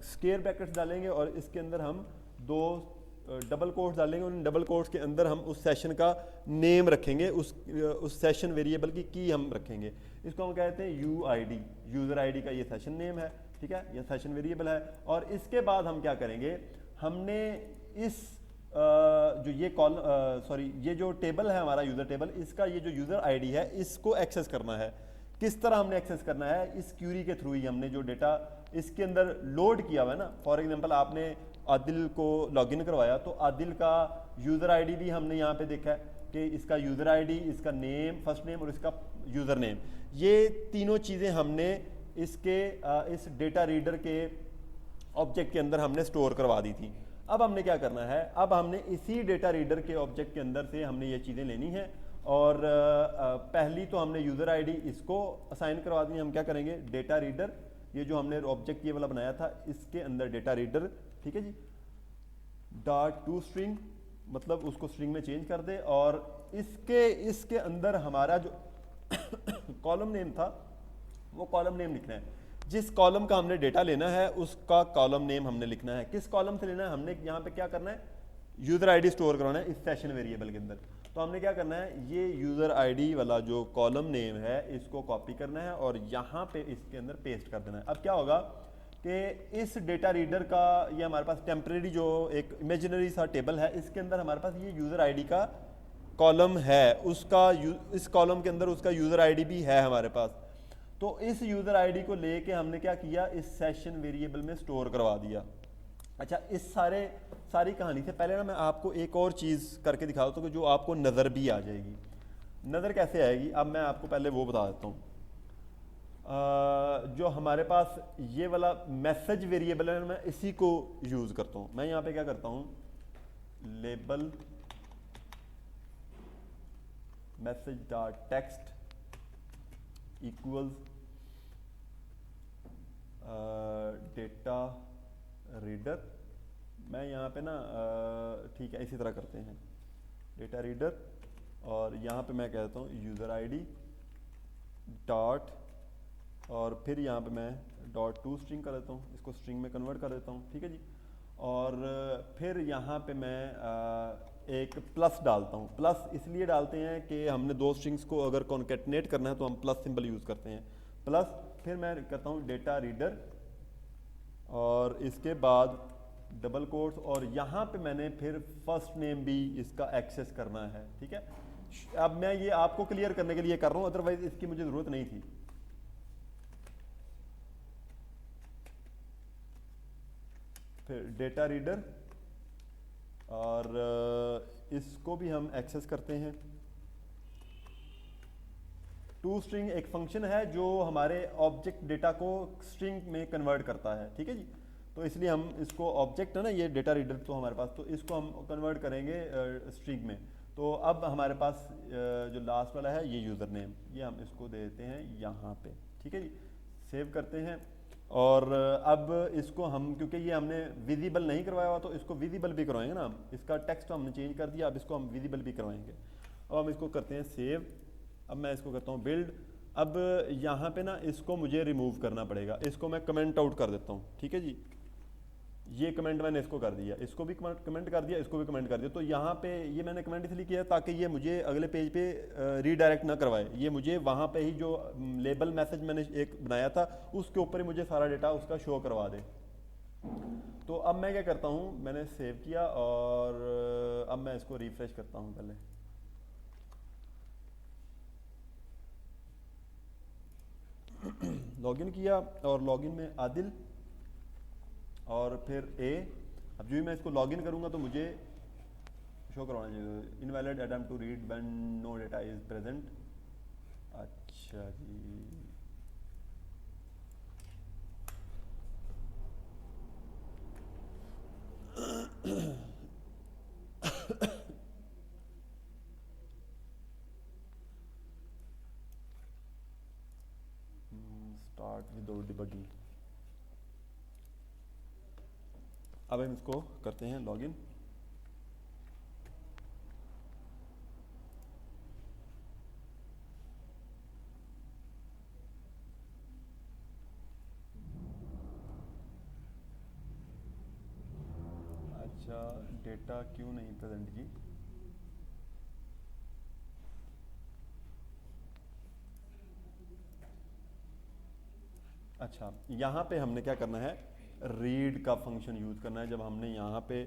स्क्वायर ब्रैकेट्स डालेंगे और इसके अंदर हम 2 डबल कोट्स डालेंगे, और इन डबल कोट्स के अंदर हम उस सेशन का नेम रखेंगे, उस सेशन वेरिएबल की हम रखेंगे। इसको हम कहते हैं UID, यूज़र आईडी का ये सेशन नेम है। ठीक है, ये सेशन वेरिएबल है। और इसके बाद हम क्या करेंगे, हमने इस जो ये ये जो टेबल है हमारा यूज़र टेबल, इसका ये जो यूज़र आईडी है इसको एक्सेस करना है। किस तरह हमने एक्सेस करना है, इस क्यूरी के थ्रू ही हमने जो डेटा इसके अंदर लोड किया हुआ है ना। फॉर एग्जांपल आपने आदिल को लॉगिन करवाया, तो आदिल का यूज़र आईडी भी हमने यहाँ पे देखा है कि इसका यूज़र आईडी, इसका नेम, फर्स्ट नेम और इसका यूज़र नेम, ये तीनों चीज़ें हमने इसके इस डेटा रीडर के ऑब्जेक्ट के अंदर हमने स्टोर करवा दी थी। अब हमने क्या करना है, अब हमने इसी डेटा रीडर के ऑब्जेक्ट के अंदर से हमने ये चीज़ें लेनी है। और पहली तो हमने यूज़र आईडी इसको असाइन करवा दी। हम क्या करेंगे, डेटा रीडर, ये जो हमने ऑब्जेक्ट ये वाला बनाया था, इसके अंदर डेटा रीडर, ठीक है जी, .toString, मतलब उसको स्ट्रिंग में चेंज कर दे। और इसके अंदर हमारा जो कॉलम नेम था वो कॉलम नेम लिखना है। जिस कॉलम का हमने डेटा लेना है उसका कॉलम नेम हमने लिखना है। किस कॉलम से लेना है, हमने यहाँ पे क्या करना है, यूज़र आईडी स्टोर करवाना है इस सेशन वेरिएबल के अंदर। तो हमने क्या करना है, ये यूज़र आईडी वाला जो कॉलम नेम है इसको कॉपी करना है और यहाँ पे इसके अंदर पेस्ट कर देना है। अब क्या होगा कि इस डेटा रीडर का ये हमारे पास टेम्परेरी जो एक इमेजिनरी सा टेबल है, इसके अंदर हमारे पास ये यूज़र आईडी का कॉलम है, उसका इस कॉलम के अंदर उसका यूज़र आईडी भी है हमारे पास। तो इस यूज़र आईडी को लेके हमने क्या किया, इस सेशन वेरिएबल में स्टोर करवा दिया। अच्छा, इस सारी कहानी से पहले ना मैं आपको एक और चीज़ करके दिखा देता हूँ कि जो आपको नज़र भी आ जाएगी। नज़र कैसे आएगी, अब मैं आपको पहले वो बता देता हूँ। जो हमारे पास ये वाला मैसेज वेरिएबल है, मैं इसी को यूज़ करता हूँ। मैं यहाँ पे क्या करता हूँ, label message dot text equals data reader. मैं यहाँ पे ना ठीक है इसी तरह करते हैं, डेटा रीडर, और यहाँ पे मैं कहता हूँ यूज़र आईडी डॉट, और फिर यहाँ पे मैं डॉट टू स्ट्रिंग कर देता हूँ, इसको स्ट्रिंग में कन्वर्ट कर देता हूँ, ठीक है जी। और फिर यहाँ पे मैं एक प्लस डालता हूँ। प्लस इसलिए डालते हैं कि हमने दो स्ट्रिंग्स को अगर कॉन्केटनेट करना है तो हम प्लस सिंबल यूज़ करते हैं, प्लस। फिर मैं करता हूँ डेटा रीडर, और इसके बाद डबल कोट्स, और यहाँ पे मैंने फिर फर्स्ट नेम भी इसका एक्सेस करना है, ठीक है। अब मैं ये आपको क्लियर करने के लिए कर रहा हूँ, अदरवाइज इसकी मुझे ज़रूरत नहीं थी। फिर डेटा रीडर, और इसको भी हम एक्सेस करते हैं। टू स्ट्रिंग एक फंक्शन है जो हमारे ऑब्जेक्ट डेटा को स्ट्रिंग में कन्वर्ट करता है, ठीक है जी। तो इसलिए हम इसको ऑब्जेक्ट है ना, ये डेटा रीडर तो हमारे पास, तो इसको हम कन्वर्ट करेंगे स्ट्रिंग में। तो अब हमारे पास जो लास्ट वाला है ये यूज़र नेम, ये हम इसको दे देते हैं यहाँ पे, ठीक है जी। सेव करते हैं, और अब इसको हम, क्योंकि ये हमने विजिबल नहीं करवाया हुआ, तो इसको विजिबल भी करवाएंगे ना हम। इसका टेक्स्ट हमने चेंज कर दिया, अब इसको हम विजिबल भी करवाएंगे। अब हम इसको करते हैं सेव। अब मैं इसको करता हूँ बिल्ड। अब यहाँ पे ना इसको मुझे रिमूव करना पड़ेगा, इसको मैं कमेंट आउट कर देता हूँ, ठीक है जी। ये कमेंट मैंने इसको कर दिया, इसको भी कमेंट कर दिया, इसको भी कमेंट कर दिया। तो यहाँ पे ये मैंने कमेंट इसलिए किया ताकि ये मुझे अगले पेज पे रीडायरेक्ट ना करवाए, ये मुझे वहाँ पे ही जो लेबल मैसेज मैंने एक बनाया था उसके ऊपर ही मुझे सारा डेटा उसका शो करवा दे। तो अब मैं क्या करता हूँ, मैंने सेव किया, और अब मैं इसको रिफ्रेश करता हूँ पहले। लॉगिन किया, और लॉगिन में आदिल, और फिर ए। अब जो ही मैं इसको लॉगिन करूंगा तो मुझे शो करवाना चाहिए, invalid attempt to read when no data is present. अच्छा जी, स्टार्ट विद डिबगिंग। अब हम इसको करते हैं लॉगिन। अच्छा, डेटा क्यों नहीं प्रेजेंट जी? अच्छा, यहाँ पे हमने क्या करना है, रीड का फंक्शन यूज़ करना है। जब हमने यहाँ पे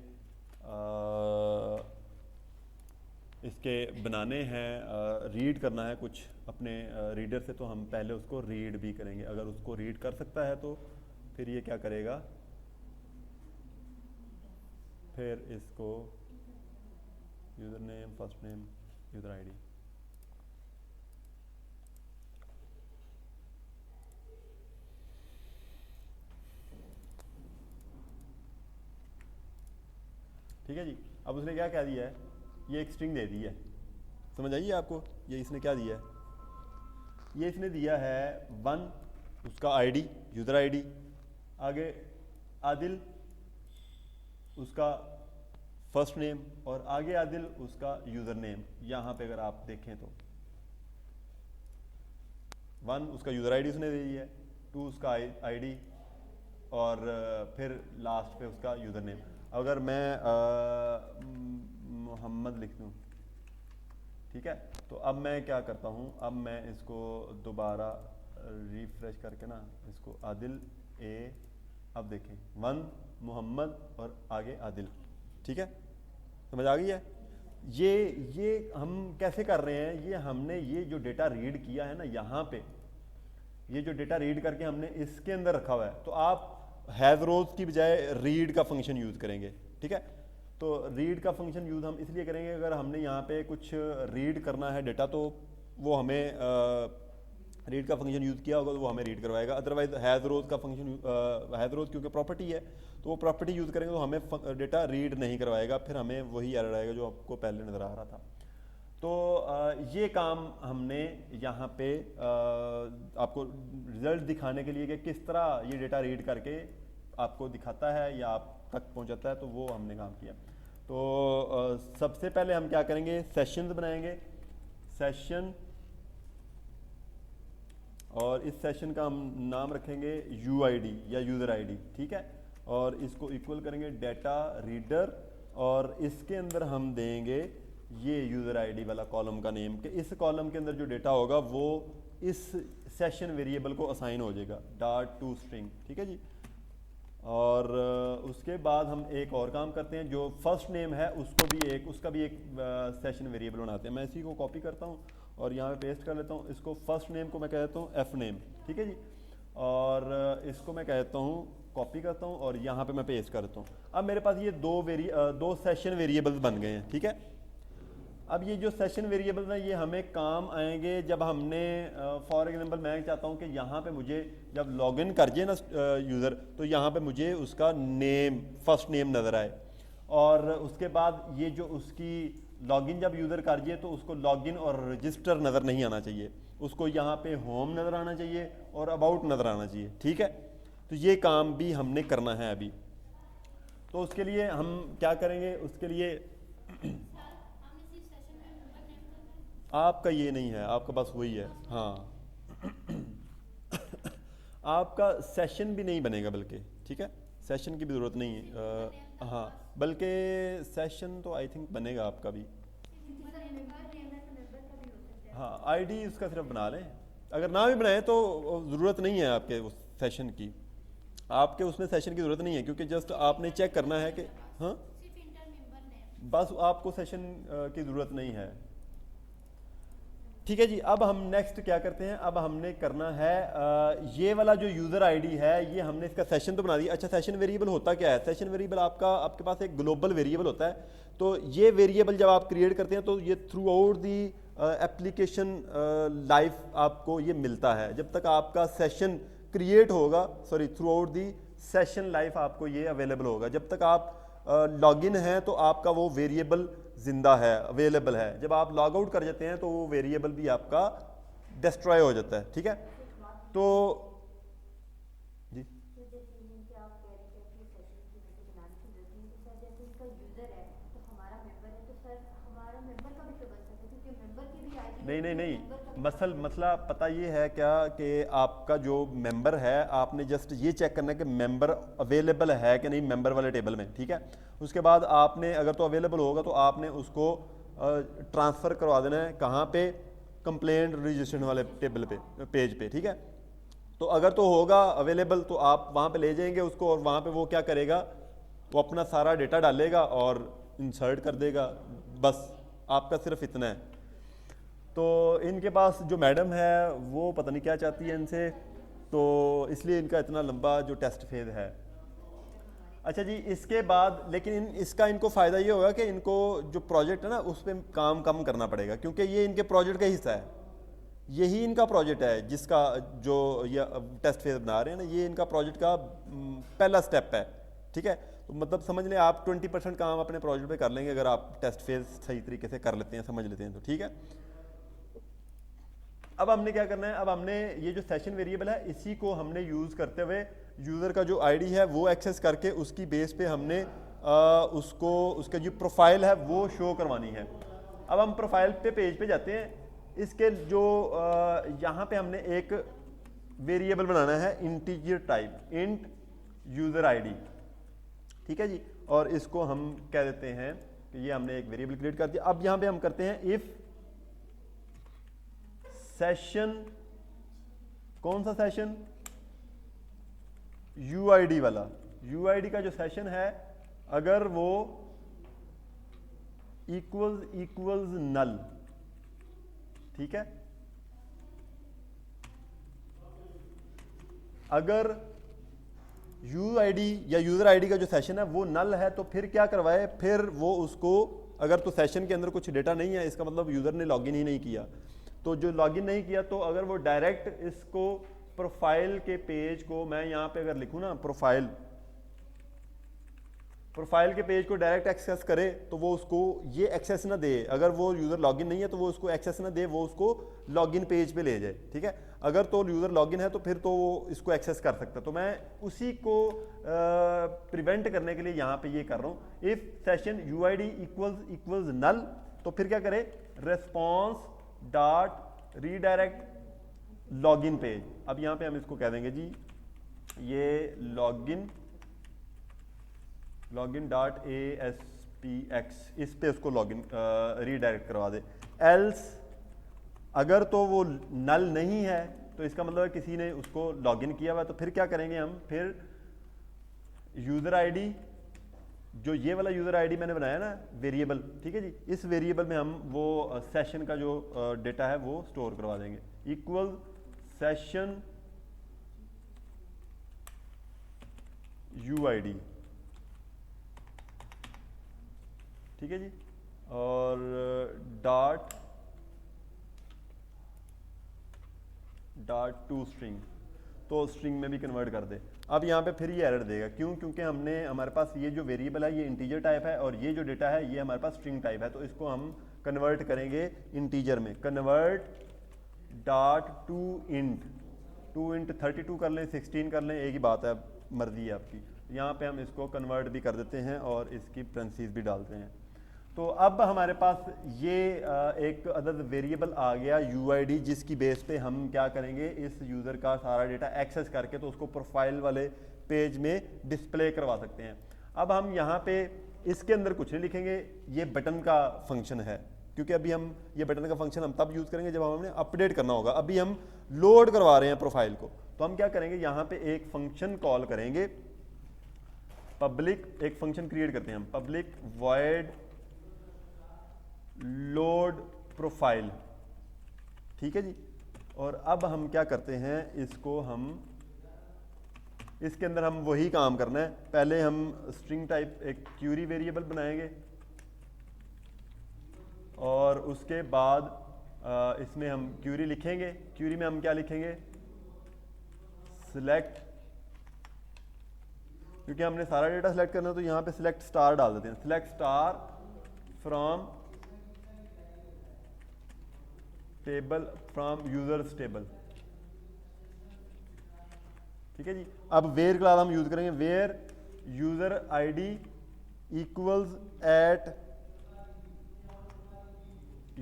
इसके बनाने हैं, रीड करना है कुछ अपने रीडर से, तो हम पहले उसको रीड भी करेंगे। अगर उसको रीड कर सकता है तो फिर ये क्या करेगा, फिर इसको user name, first name, user ID. ठीक है जी। अब उसने क्या दिया है, ये एक स्ट्रिंग दे दी है, समझ आइए आपको। ये इसने क्या दिया है, ये इसने दिया है 1 उसका आईडी, यूज़र आईडी, आगे आदिल उसका फर्स्ट नेम, और आगे आदिल उसका यूज़र नेम। यहाँ पे अगर आप देखें तो 1 उसका यूज़र आईडी उसने दे दी है, 2 उसका आईडी, और फिर लास्ट पे उसका यूज़र नेम। अगर मैं मोहम्मद लिख दूँ, ठीक है, तो अब मैं क्या करता हूँ, अब मैं इसको दोबारा रिफ्रेश करके ना इसको आदिल ए, अब देखें 1 मोहम्मद और आगे आदिल, ठीक है, समझ आ गई है। ये हम कैसे कर रहे हैं, ये हमने ये जो डेटा रीड किया है ना यहाँ पे, ये जो डेटा रीड करके हमने इसके अंदर रखा हुआ है, तो आप हैज़ रोज की बजाय रीड का फंक्शन यूज़ करेंगे, ठीक है। तो रीड का फंक्शन यूज़ हम इसलिए करेंगे, अगर हमने यहाँ पे कुछ रीड करना है डेटा, तो वो हमें रीड का फंक्शन यूज़ किया होगा तो वो हमें रीड करवाएगा। अदरवाइज हैज़ रोज का फंक्शन, हैज़ रोज क्योंकि प्रॉपर्टी है, तो वो प्रॉपर्टी यूज़ करेंगे तो हमें डेटा रीड नहीं करवाएगा, फिर हमें वही एरर आएगा जो आपको पहले नज़र आ रहा था। तो ये काम हमने यहाँ पे आपको रिजल्ट दिखाने के लिए कि किस तरह ये डेटा रीड करके आपको दिखाता है या आप तक पहुँचाता है, तो वो हमने काम किया। तो सबसे पहले हम क्या करेंगे, सेशंस बनाएंगे, सेशन, और इस सेशन का हम नाम रखेंगे UID या यूज़र ID, ठीक है। और इसको इक्वल करेंगे डेटा रीडर, और इसके अंदर हम देंगे ये यूज़र ID वाला कॉलम का नेम, कि इस कॉलम के अंदर जो डेटा होगा वो इस सेशन वेरिएबल को असाइन हो जाएगा, .toString, ठीक है जी। और उसके बाद हम एक और काम करते हैं, जो फर्स्ट नेम है उसका भी एक सेशन वेरिएबल बनाते हैं। मैं इसी को कॉपी करता हूँ और यहाँ पे पेस्ट कर लेता हूँ। इसको फर्स्ट नेम को मैं कहता हूँ f नेम, ठीक है जी। और इसको मैं कहता हूँ, कॉपी करता हूँ और यहाँ पे मैं पेस्ट करता हूँ। अब मेरे पास ये दो सेशन वेरिएबल्स बन गए हैं, ठीक है। अब ये जो सेशन वेरिएबल्स हैं ये हमें काम आएंगे जब हमने फॉर एग्जांपल मैं चाहता हूँ कि यहाँ पे मुझे जब लॉगिन कर जाए ना यूज़र, तो यहाँ पे मुझे उसका नेम, फर्स्ट नेम नज़र आए, और उसके बाद ये जो उसकी लॉगिन जब यूज़र कर जाए तो उसको लॉगिन और रजिस्टर नज़र नहीं आना चाहिए, उसको यहाँ पे होम नज़र आना चाहिए और अबाउट नज़र आना चाहिए, ठीक है। तो ये काम भी हमने करना है अभी। तो उसके लिए हम क्या करेंगे, उसके लिए आपका ये नहीं है, आपका बस वही है, हाँ। आपका सेशन भी नहीं बनेगा बल्कि, ठीक है, सेशन की भी ज़रूरत नहीं है। हाँ, बल्कि सेशन तो आई थिंक बनेगा आपका भी। हाँ, ID उसका सिर्फ बना लें, अगर ना भी बनाए तो ज़रूरत नहीं है आपके उस सेशन की, आपके उसमें सेशन की ज़रूरत नहीं है, क्योंकि जस्ट आपने चेक करना है कि हाँ, बस आपको सेशन की ज़रूरत नहीं है, ठीक है जी। अब हम नेक्स्ट क्या करते हैं, अब हमने करना है ये वाला जो यूज़र ID है, ये हमने इसका सेशन तो बना दिया। अच्छा, सेशन वेरिएबल होता क्या है, सेशन वेरिएबल आपके पास एक ग्लोबल वेरिएबल होता है। तो ये वेरिएबल जब आप क्रिएट करते हैं तो ये through out the application life आपको ये मिलता है, जब तक आपका सेशन क्रिएट होगा, sorry through out the session life आपको ये अवेलेबल होगा। जब तक आप लॉगिन हैं तो आपका वो वेरिएबल जिंदा है, अवेलेबल है। जब आप लॉग आउट कर जाते हैं तो वो वेरिएबल भी आपका डिस्ट्रॉय हो जाता है, ठीक है। तो जी नहीं, मसला पता ये है क्या, कि आपका जो मेंबर है, आपने जस्ट ये चेक करना है कि मेंबर अवेलेबल है कि नहीं मेंबर वाले टेबल में, ठीक है। उसके बाद आपने अगर तो अवेलेबल होगा तो आपने उसको ट्रांसफ़र करवा देना है, कहाँ पे, कंप्लेंट रजिस्ट्रेशन वाले टेबल पे, पेज पे, ठीक है। तो अगर तो होगा अवेलेबल तो आप वहाँ पे ले जाएंगे उसको, और वहाँ पे वो क्या करेगा, वो अपना सारा डेटा डालेगा और इंसर्ट कर देगा, बस आपका सिर्फ इतना है। तो इनके पास जो मैडम है वो पता नहीं क्या चाहती है इनसे, तो इसलिए इनका इतना लंबा जो टेस्ट फेज है। अच्छा जी, इसके बाद लेकिन इसका इनको फ़ायदा ये होगा कि इनको जो प्रोजेक्ट है ना उस पर काम कम करना पड़ेगा, क्योंकि ये इनके प्रोजेक्ट का हिस्सा है, यही इनका प्रोजेक्ट है जिसका जो ये टेस्ट फेज बना रहे हैं ना, ये इनका प्रोजेक्ट का पहला स्टेप है, ठीक है। तो मतलब समझ लें आप 20% काम अपने प्रोजेक्ट पे कर लेंगे अगर आप टेस्ट फेज सही तरीके से कर लेते हैं, समझ लेते हैं तो, ठीक है। अब हमने क्या करना है, अब हमने ये जो सेशन वेरिएबल है इसी को हमने यूज़ करते हुए यूज़र का जो ID है वो एक्सेस करके उसकी बेस पे हमने उसको उसका जो प्रोफाइल है वो शो करवानी है। अब हम प्रोफाइल पे पेज पे जाते हैं, इसके जो यहाँ पे हमने एक वेरिएबल बनाना है integer type, int user ID, ठीक है जी। और इसको हम कह देते हैं कि ये हमने एक वेरिएबल क्रिएट कर दिया। अब यहाँ पे हम करते हैं इफ सेशन, कौन सा सेशन, UID वाला, UID का जो सेशन है अगर वो इक्वल्स नल, ठीक है। अगर UID या यूज़र आईडी का जो सेशन है वो नल है तो फिर क्या करवाए, फिर वो उसको, अगर तो सेशन के अंदर कुछ डेटा नहीं है, इसका मतलब यूज़र ने लॉगिन ही नहीं किया, तो जो लॉगिन नहीं किया तो अगर वो डायरेक्ट इसको प्रोफाइल के पेज को, मैं यहाँ पे अगर लिखूँ ना प्रोफाइल के पेज को डायरेक्ट एक्सेस करे तो वो उसको ये एक्सेस ना दे, अगर वो यूज़र लॉगिन नहीं है तो वो उसको एक्सेस ना दे, वो उसको लॉगिन पेज पे ले जाए, ठीक है। अगर तो यूज़र लॉगिन है तो फिर तो वो इसको एक्सेस कर सकता है। तो मैं उसी को प्रिवेंट करने के लिए यहाँ पे ये कर रहा हूँ, इफ सेशन UID इक्वल्स नल, तो फिर क्या करे, response dot redirect login page. अब यहाँ पे हम इसको कह देंगे जी ये लॉगिन डॉट ASPX, इस पे उसको लॉगिन रीडायरेक्ट करवा दे। एल्स अगर तो वो नल नहीं है तो इसका मतलब है किसी ने उसको लॉगिन किया हुआ, तो फिर क्या करेंगे हम, फिर यूज़र आईडी, जो ये वाला यूज़र आईडी मैंने बनाया ना वेरिएबल, ठीक है जी, इस वेरिएबल में हम वो सेशन का जो डेटा है वो स्टोर करवा देंगे, इक्वल सेशन UID, ठीक है जी, और डॉट टू स्ट्रिंग, तो स्ट्रिंग में भी कन्वर्ट कर दे। अब यहाँ पे फिर ये एरर देगा, क्यों, क्योंकि हमारे पास ये जो वेरिएबल है ये इंटीजर टाइप है और ये जो डेटा है ये हमारे पास स्ट्रिंग टाइप है, तो इसको हम कन्वर्ट करेंगे इंटीजर में। कन्वर्ट डॉट टू इंट 32 कर लें, 16 कर लें, एक ही बात है, मर्जी है आपकी। यहाँ पे हम इसको कन्वर्ट भी कर देते हैं और इसकी पेरेंथीज भी डालते हैं। तो अब हमारे पास ये एक अदद वेरिएबल आ गया UID, जिसकी बेस पे हम क्या करेंगे, इस यूज़र का सारा डेटा एक्सेस करके तो उसको प्रोफाइल वाले पेज में डिस्प्ले करवा सकते हैं। अब हम यहाँ पे इसके अंदर कुछ नहीं लिखेंगे, ये बटन का फंक्शन है, क्योंकि अभी हम ये बटन का फंक्शन हम तब यूज़ करेंगे जब हमने अपडेट करना होगा। अभी हम लोड करवा रहे हैं प्रोफाइल को, तो हम क्या करेंगे, यहाँ पे एक फंक्शन कॉल करेंगे, पब्लिक, एक फंक्शन क्रिएट करते हैं हम, पब्लिक वॉइड लोड प्रोफाइल, ठीक है जी। और अब हम क्या करते हैं, इसको हम इसके अंदर हम वही काम करना है, पहले हम स्ट्रिंग टाइप एक क्यूरी वेरिएबल बनाएंगे और उसके बाद इसमें हम क्यूरी लिखेंगे। क्यूरी में हम क्या लिखेंगे, सिलेक्ट, क्योंकि हमने सारा डेटा सिलेक्ट करना है तो यहाँ पे सिलेक्ट स्टार डाल देते हैं, select star from table, from users table, ठीक है जी। अब वेयर क्लास हम यूज करेंगे, where user ID equals at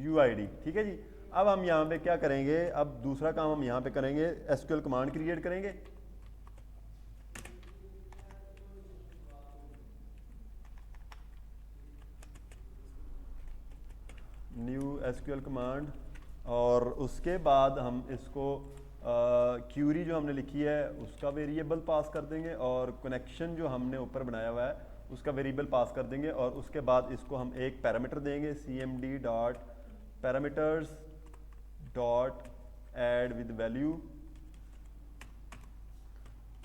UID, ठीक है जी। अब हम यहाँ पे क्या करेंगे, अब दूसरा काम हम यहाँ पे करेंगे, SQL कमांड क्रिएट करेंगे, न्यू SQL कमांड, और उसके बाद हम इसको क्यूरी जो हमने लिखी है उसका वेरिएबल पास कर देंगे और कनेक्शन जो हमने ऊपर बनाया हुआ है उसका वेरिएबल पास कर देंगे, और उसके बाद इसको हम एक पैरामीटर देंगे, cmd dot parameters dot add with value,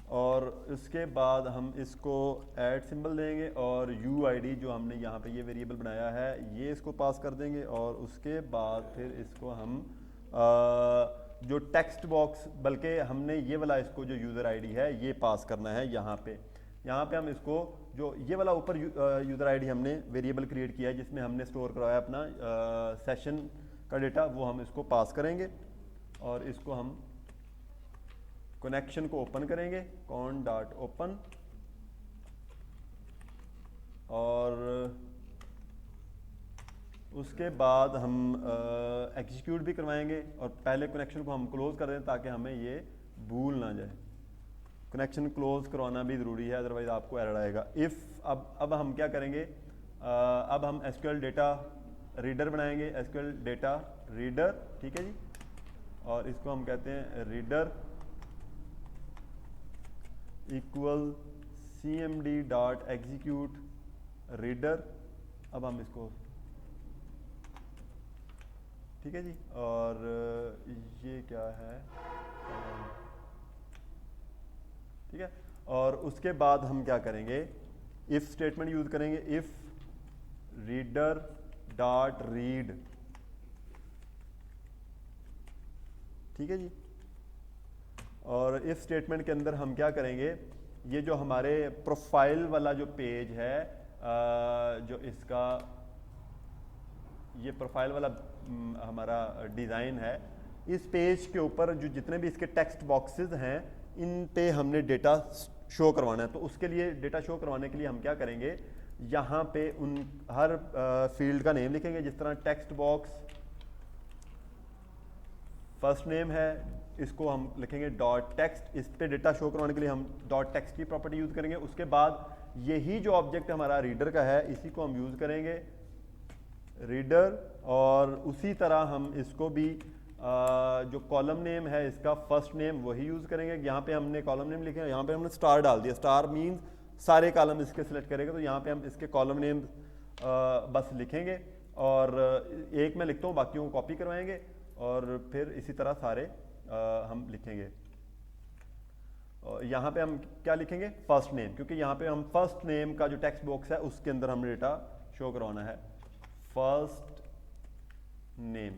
और इसके बाद हम इसको ऐड सिंबल देंगे और UID जो हमने यहाँ पे ये वेरिएबल बनाया है ये इसको पास कर देंगे, और उसके बाद फिर इसको हम जो टेक्स्ट बॉक्स, बल्कि हमने ये वाला इसको जो यूज़र आईडी है ये पास करना है यहाँ पे हम इसको जो ये वाला ऊपर यूज़र आईडी हमने वेरिएबल क्रिएट किया है जिसमें हमने स्टोर करवाया अपना सेशन का डेटा, वो हम इसको पास करेंगे और इसको हम कनेक्शन को ओपन करेंगे, कॉन डॉट ओपन, और उसके बाद हम एग्जीक्यूट भी करवाएंगे, और पहले कनेक्शन को हम क्लोज कर दें ताकि हमें ये भूल ना जाए। कनेक्शन क्लोज करवाना भी ज़रूरी है, अदरवाइज आपको एरर आएगा। इफ़ अब हम क्या करेंगे, अब हम SQL डेटा रीडर बनाएंगे, SQL डेटा रीडर, ठीक है जी, और इसको हम कहते हैं reader equal cmd dot execute reader. अब हम इसको, ठीक है जी, और ये क्या है, ठीक है। और उसके बाद हम क्या करेंगे, इफ स्टेटमेंट यूज करेंगे, इफ रीडर डॉट रीड, ठीक है जी। और इफ स्टेटमेंट के अंदर हम क्या करेंगे, ये जो हमारे प्रोफाइल वाला जो पेज है, जो इसका ये प्रोफाइल वाला हमारा डिज़ाइन है, इस पेज के ऊपर जो जितने भी इसके टेक्स्ट बॉक्सेस हैं, इन पे हमने डेटा शो करवाना है। तो उसके लिए डेटा शो करवाने के लिए हम क्या करेंगे, यहाँ पे उन हर फील्ड का नेम लिखेंगे। जिस तरह टेक्स्ट बॉक्स फर्स्ट नेम है, इसको हम लिखेंगे डॉट टेक्स्ट। इस पे डेटा शो करवाने के लिए हम डॉट टेक्स्ट की प्रॉपर्टी यूज़ करेंगे। उसके बाद यही जो ऑब्जेक्ट हमारा रीडर का है, इसी को हम यूज़ करेंगे रीडर। और उसी तरह हम इसको भी जो कॉलम नेम है इसका फर्स्ट नेम वही यूज़ करेंगे। यहाँ पे हमने कॉलम नेम लिखे, यहाँ पे हमने स्टार डाल दिया। स्टार मीन्स सारे कॉलम इसके सिलेक्ट करेगा, तो यहाँ पे हम इसके कॉलम नेम बस लिखेंगे। और एक मैं लिखता हूँ, बाकियों को कॉपी करवाएंगे और फिर इसी तरह सारे हम लिखेंगे। और यहाँ पे हम क्या लिखेंगे, फर्स्ट नेम, क्योंकि यहाँ पे हम फर्स्ट नेम का जो टेक्स्ट बॉक्स है उसके अंदर हमने डेटा शो करवाना है। फर्स्ट नेम,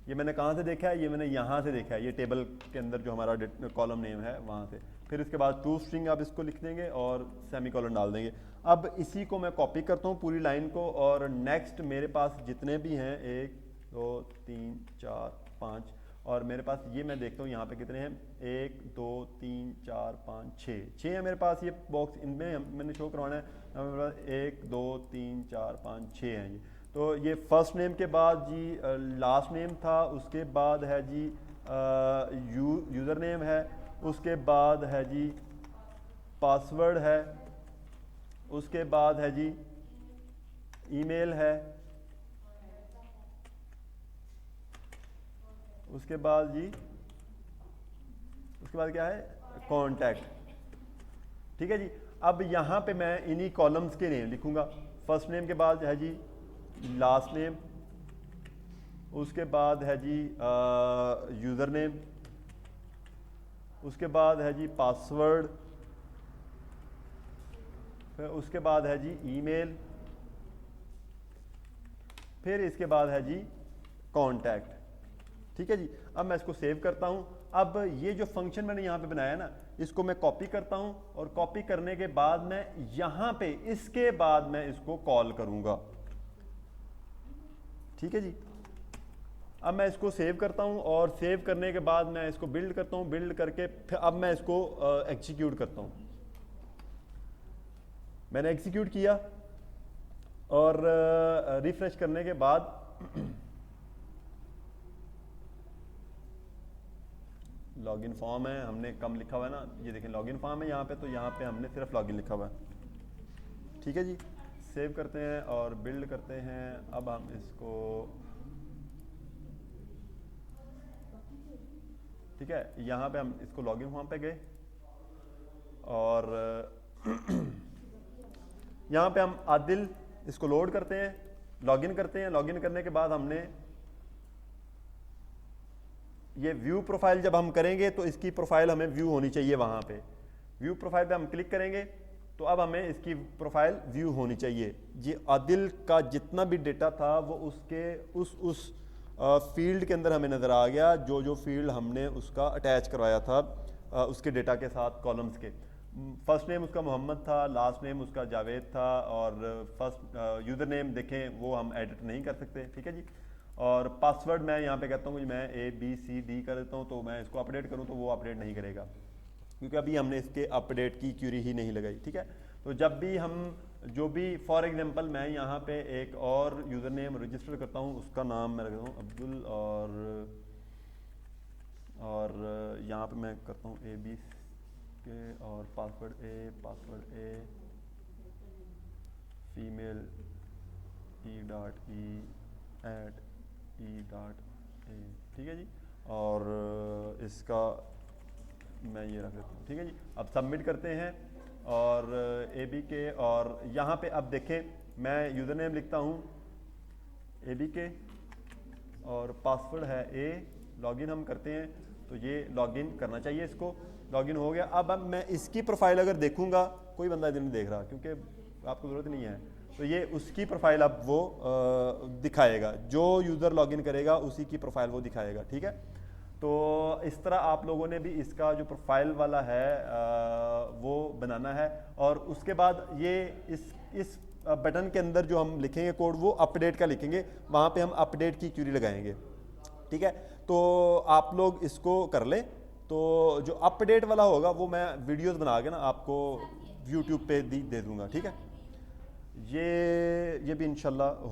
ये मैंने कहाँ से देखा है, ये मैंने यहाँ से देखा है, ये टेबल के अंदर जो हमारा कॉलम नेम है वहाँ से। फिर इसके बाद टू स्ट्रिंग आप इसको लिख देंगे और सेमीकोलन डाल देंगे। अब इसी को मैं कॉपी करता हूँ पूरी लाइन को, और नेक्स्ट मेरे पास जितने भी हैं 1 2 3 4 5, और मेरे पास ये मैं देखता हूँ यहाँ पे कितने हैं, 1 2 3 4 5 6 है मेरे पास ये बॉक्स। इनमें मैंने शो करवाना है, मेरे पास 1 2 3 4 5 6 हैं ये। तो ये फर्स्ट नेम के बाद जी लास्ट नेम था, उसके बाद है जी यूज़र नेम है, उसके बाद है जी पासवर्ड है, उसके बाद है जी ईमेल है, उसके बाद जी उसके बाद क्या है, कॉन्टैक्ट। ठीक है जी। अब यहाँ पे मैं इन्हीं कॉलम्स के नेम लिखूंगा। फर्स्ट नेम के बाद है जी लास्ट नेम, उसके बाद है जी यूज़र नेम, उसके बाद है जी पासवर्ड, फिर उसके बाद है जी ईमेल, फिर इसके बाद है जी कॉन्टैक्ट। ठीक है जी। अब मैं इसको सेव करता हूं। अब ये जो फंक्शन मैंने यहां पे बनाया ना, इसको मैं कॉपी करता हूं, और कॉपी करने के बाद मैं यहां पे इसके बाद मैं इसको कॉल करूंगा। ठीक है जी। अब मैं इसको सेव करता हूं, और सेव करने के बाद मैं इसको बिल्ड करता हूं। बिल्ड करके फिर अब मैं इसको एग्जीक्यूट करता हूं। मैंने एग्जीक्यूट किया और रिफ्रेश करने के बाद लॉगिन फॉर्म है, हमने कम लिखा हुआ है ना, ये देखें लॉगिन फॉर्म है यहाँ पे, तो यहाँ पे हमने सिर्फ लॉगिन लिखा हुआ है। ठीक है जी। सेव करते हैं और बिल्ड करते हैं। अब हम इसको, ठीक है, यहाँ पे हम इसको लॉगिन फॉर्म पे गए और यहाँ पे हम आदिल इसको लोड करते हैं, लॉगिन करते हैं। लॉगिन करने के बाद हमने ये व्यू प्रोफाइल जब हम करेंगे तो इसकी प्रोफाइल हमें व्यू होनी चाहिए। वहाँ पे व्यू प्रोफाइल पे हम क्लिक करेंगे तो अब हमें इसकी प्रोफाइल व्यू होनी चाहिए। ये आदिल का जितना भी डेटा था वो उसके उस फील्ड के अंदर हमें नज़र आ गया, जो फील्ड हमने उसका अटैच करवाया था उसके डेटा के साथ कॉलम्स के। फर्स्ट नेम उसका मोहम्मद था, लास्ट नेम उसका जावेद था, और फर्स्ट यूज़र नेम देखें वो हम एडिट नहीं कर सकते। ठीक है जी। और पासवर्ड मैं यहाँ पे कहता हूँ मैं ABCD कर देता हूँ, तो मैं इसको अपडेट करूँ तो वो अपडेट नहीं करेगा, क्योंकि अभी हमने इसके अपडेट की क्यूरी ही नहीं लगाई। ठीक है। तो जब भी हम जो भी, फॉर एग्जांपल मैं यहाँ पे एक और यूज़र नेम रजिस्टर करता हूँ, उसका नाम मैं रखता हूँ अब्दुल, और यहाँ पे मैं करता हूँ AB के, और पासवर्ड A फीमेल E.E@E.A। ठीक है जी। और इसका मैं ये रख देता हूँ। ठीक है जी। अब सबमिट करते हैं और AB के, और यहाँ पे अब देखें मैं यूज़र नेम लिखता हूँ AB के और पासवर्ड है A। लॉगिन हम करते हैं तो ये लॉगिन करना चाहिए इसको। लॉगिन हो गया। अब मैं इसकी प्रोफाइल अगर देखूंगा, कोई बंदा इधर नहीं देख रहा क्योंकि आपको ज़रूरत नहीं है, तो ये उसकी प्रोफाइल अब वो दिखाएगा, जो यूज़र लॉगिन करेगा उसी की प्रोफाइल वो दिखाएगा, ठीक है। तो इस तरह आप लोगों ने भी इसका जो प्रोफाइल वाला है वो बनाना है। और उसके बाद ये इस बटन के अंदर जो हम लिखेंगे कोड वो अपडेट का लिखेंगे, वहाँ पे हम अपडेट की क्यूरी लगाएंगे, ठीक है। तो आप लोग इसको कर लें। तो जो अपडेट वाला होगा वो मैं वीडियोस बना के ना आपको यूट्यूब पे दे दूंगा, ठीक है। ये भी इंशाल्लाह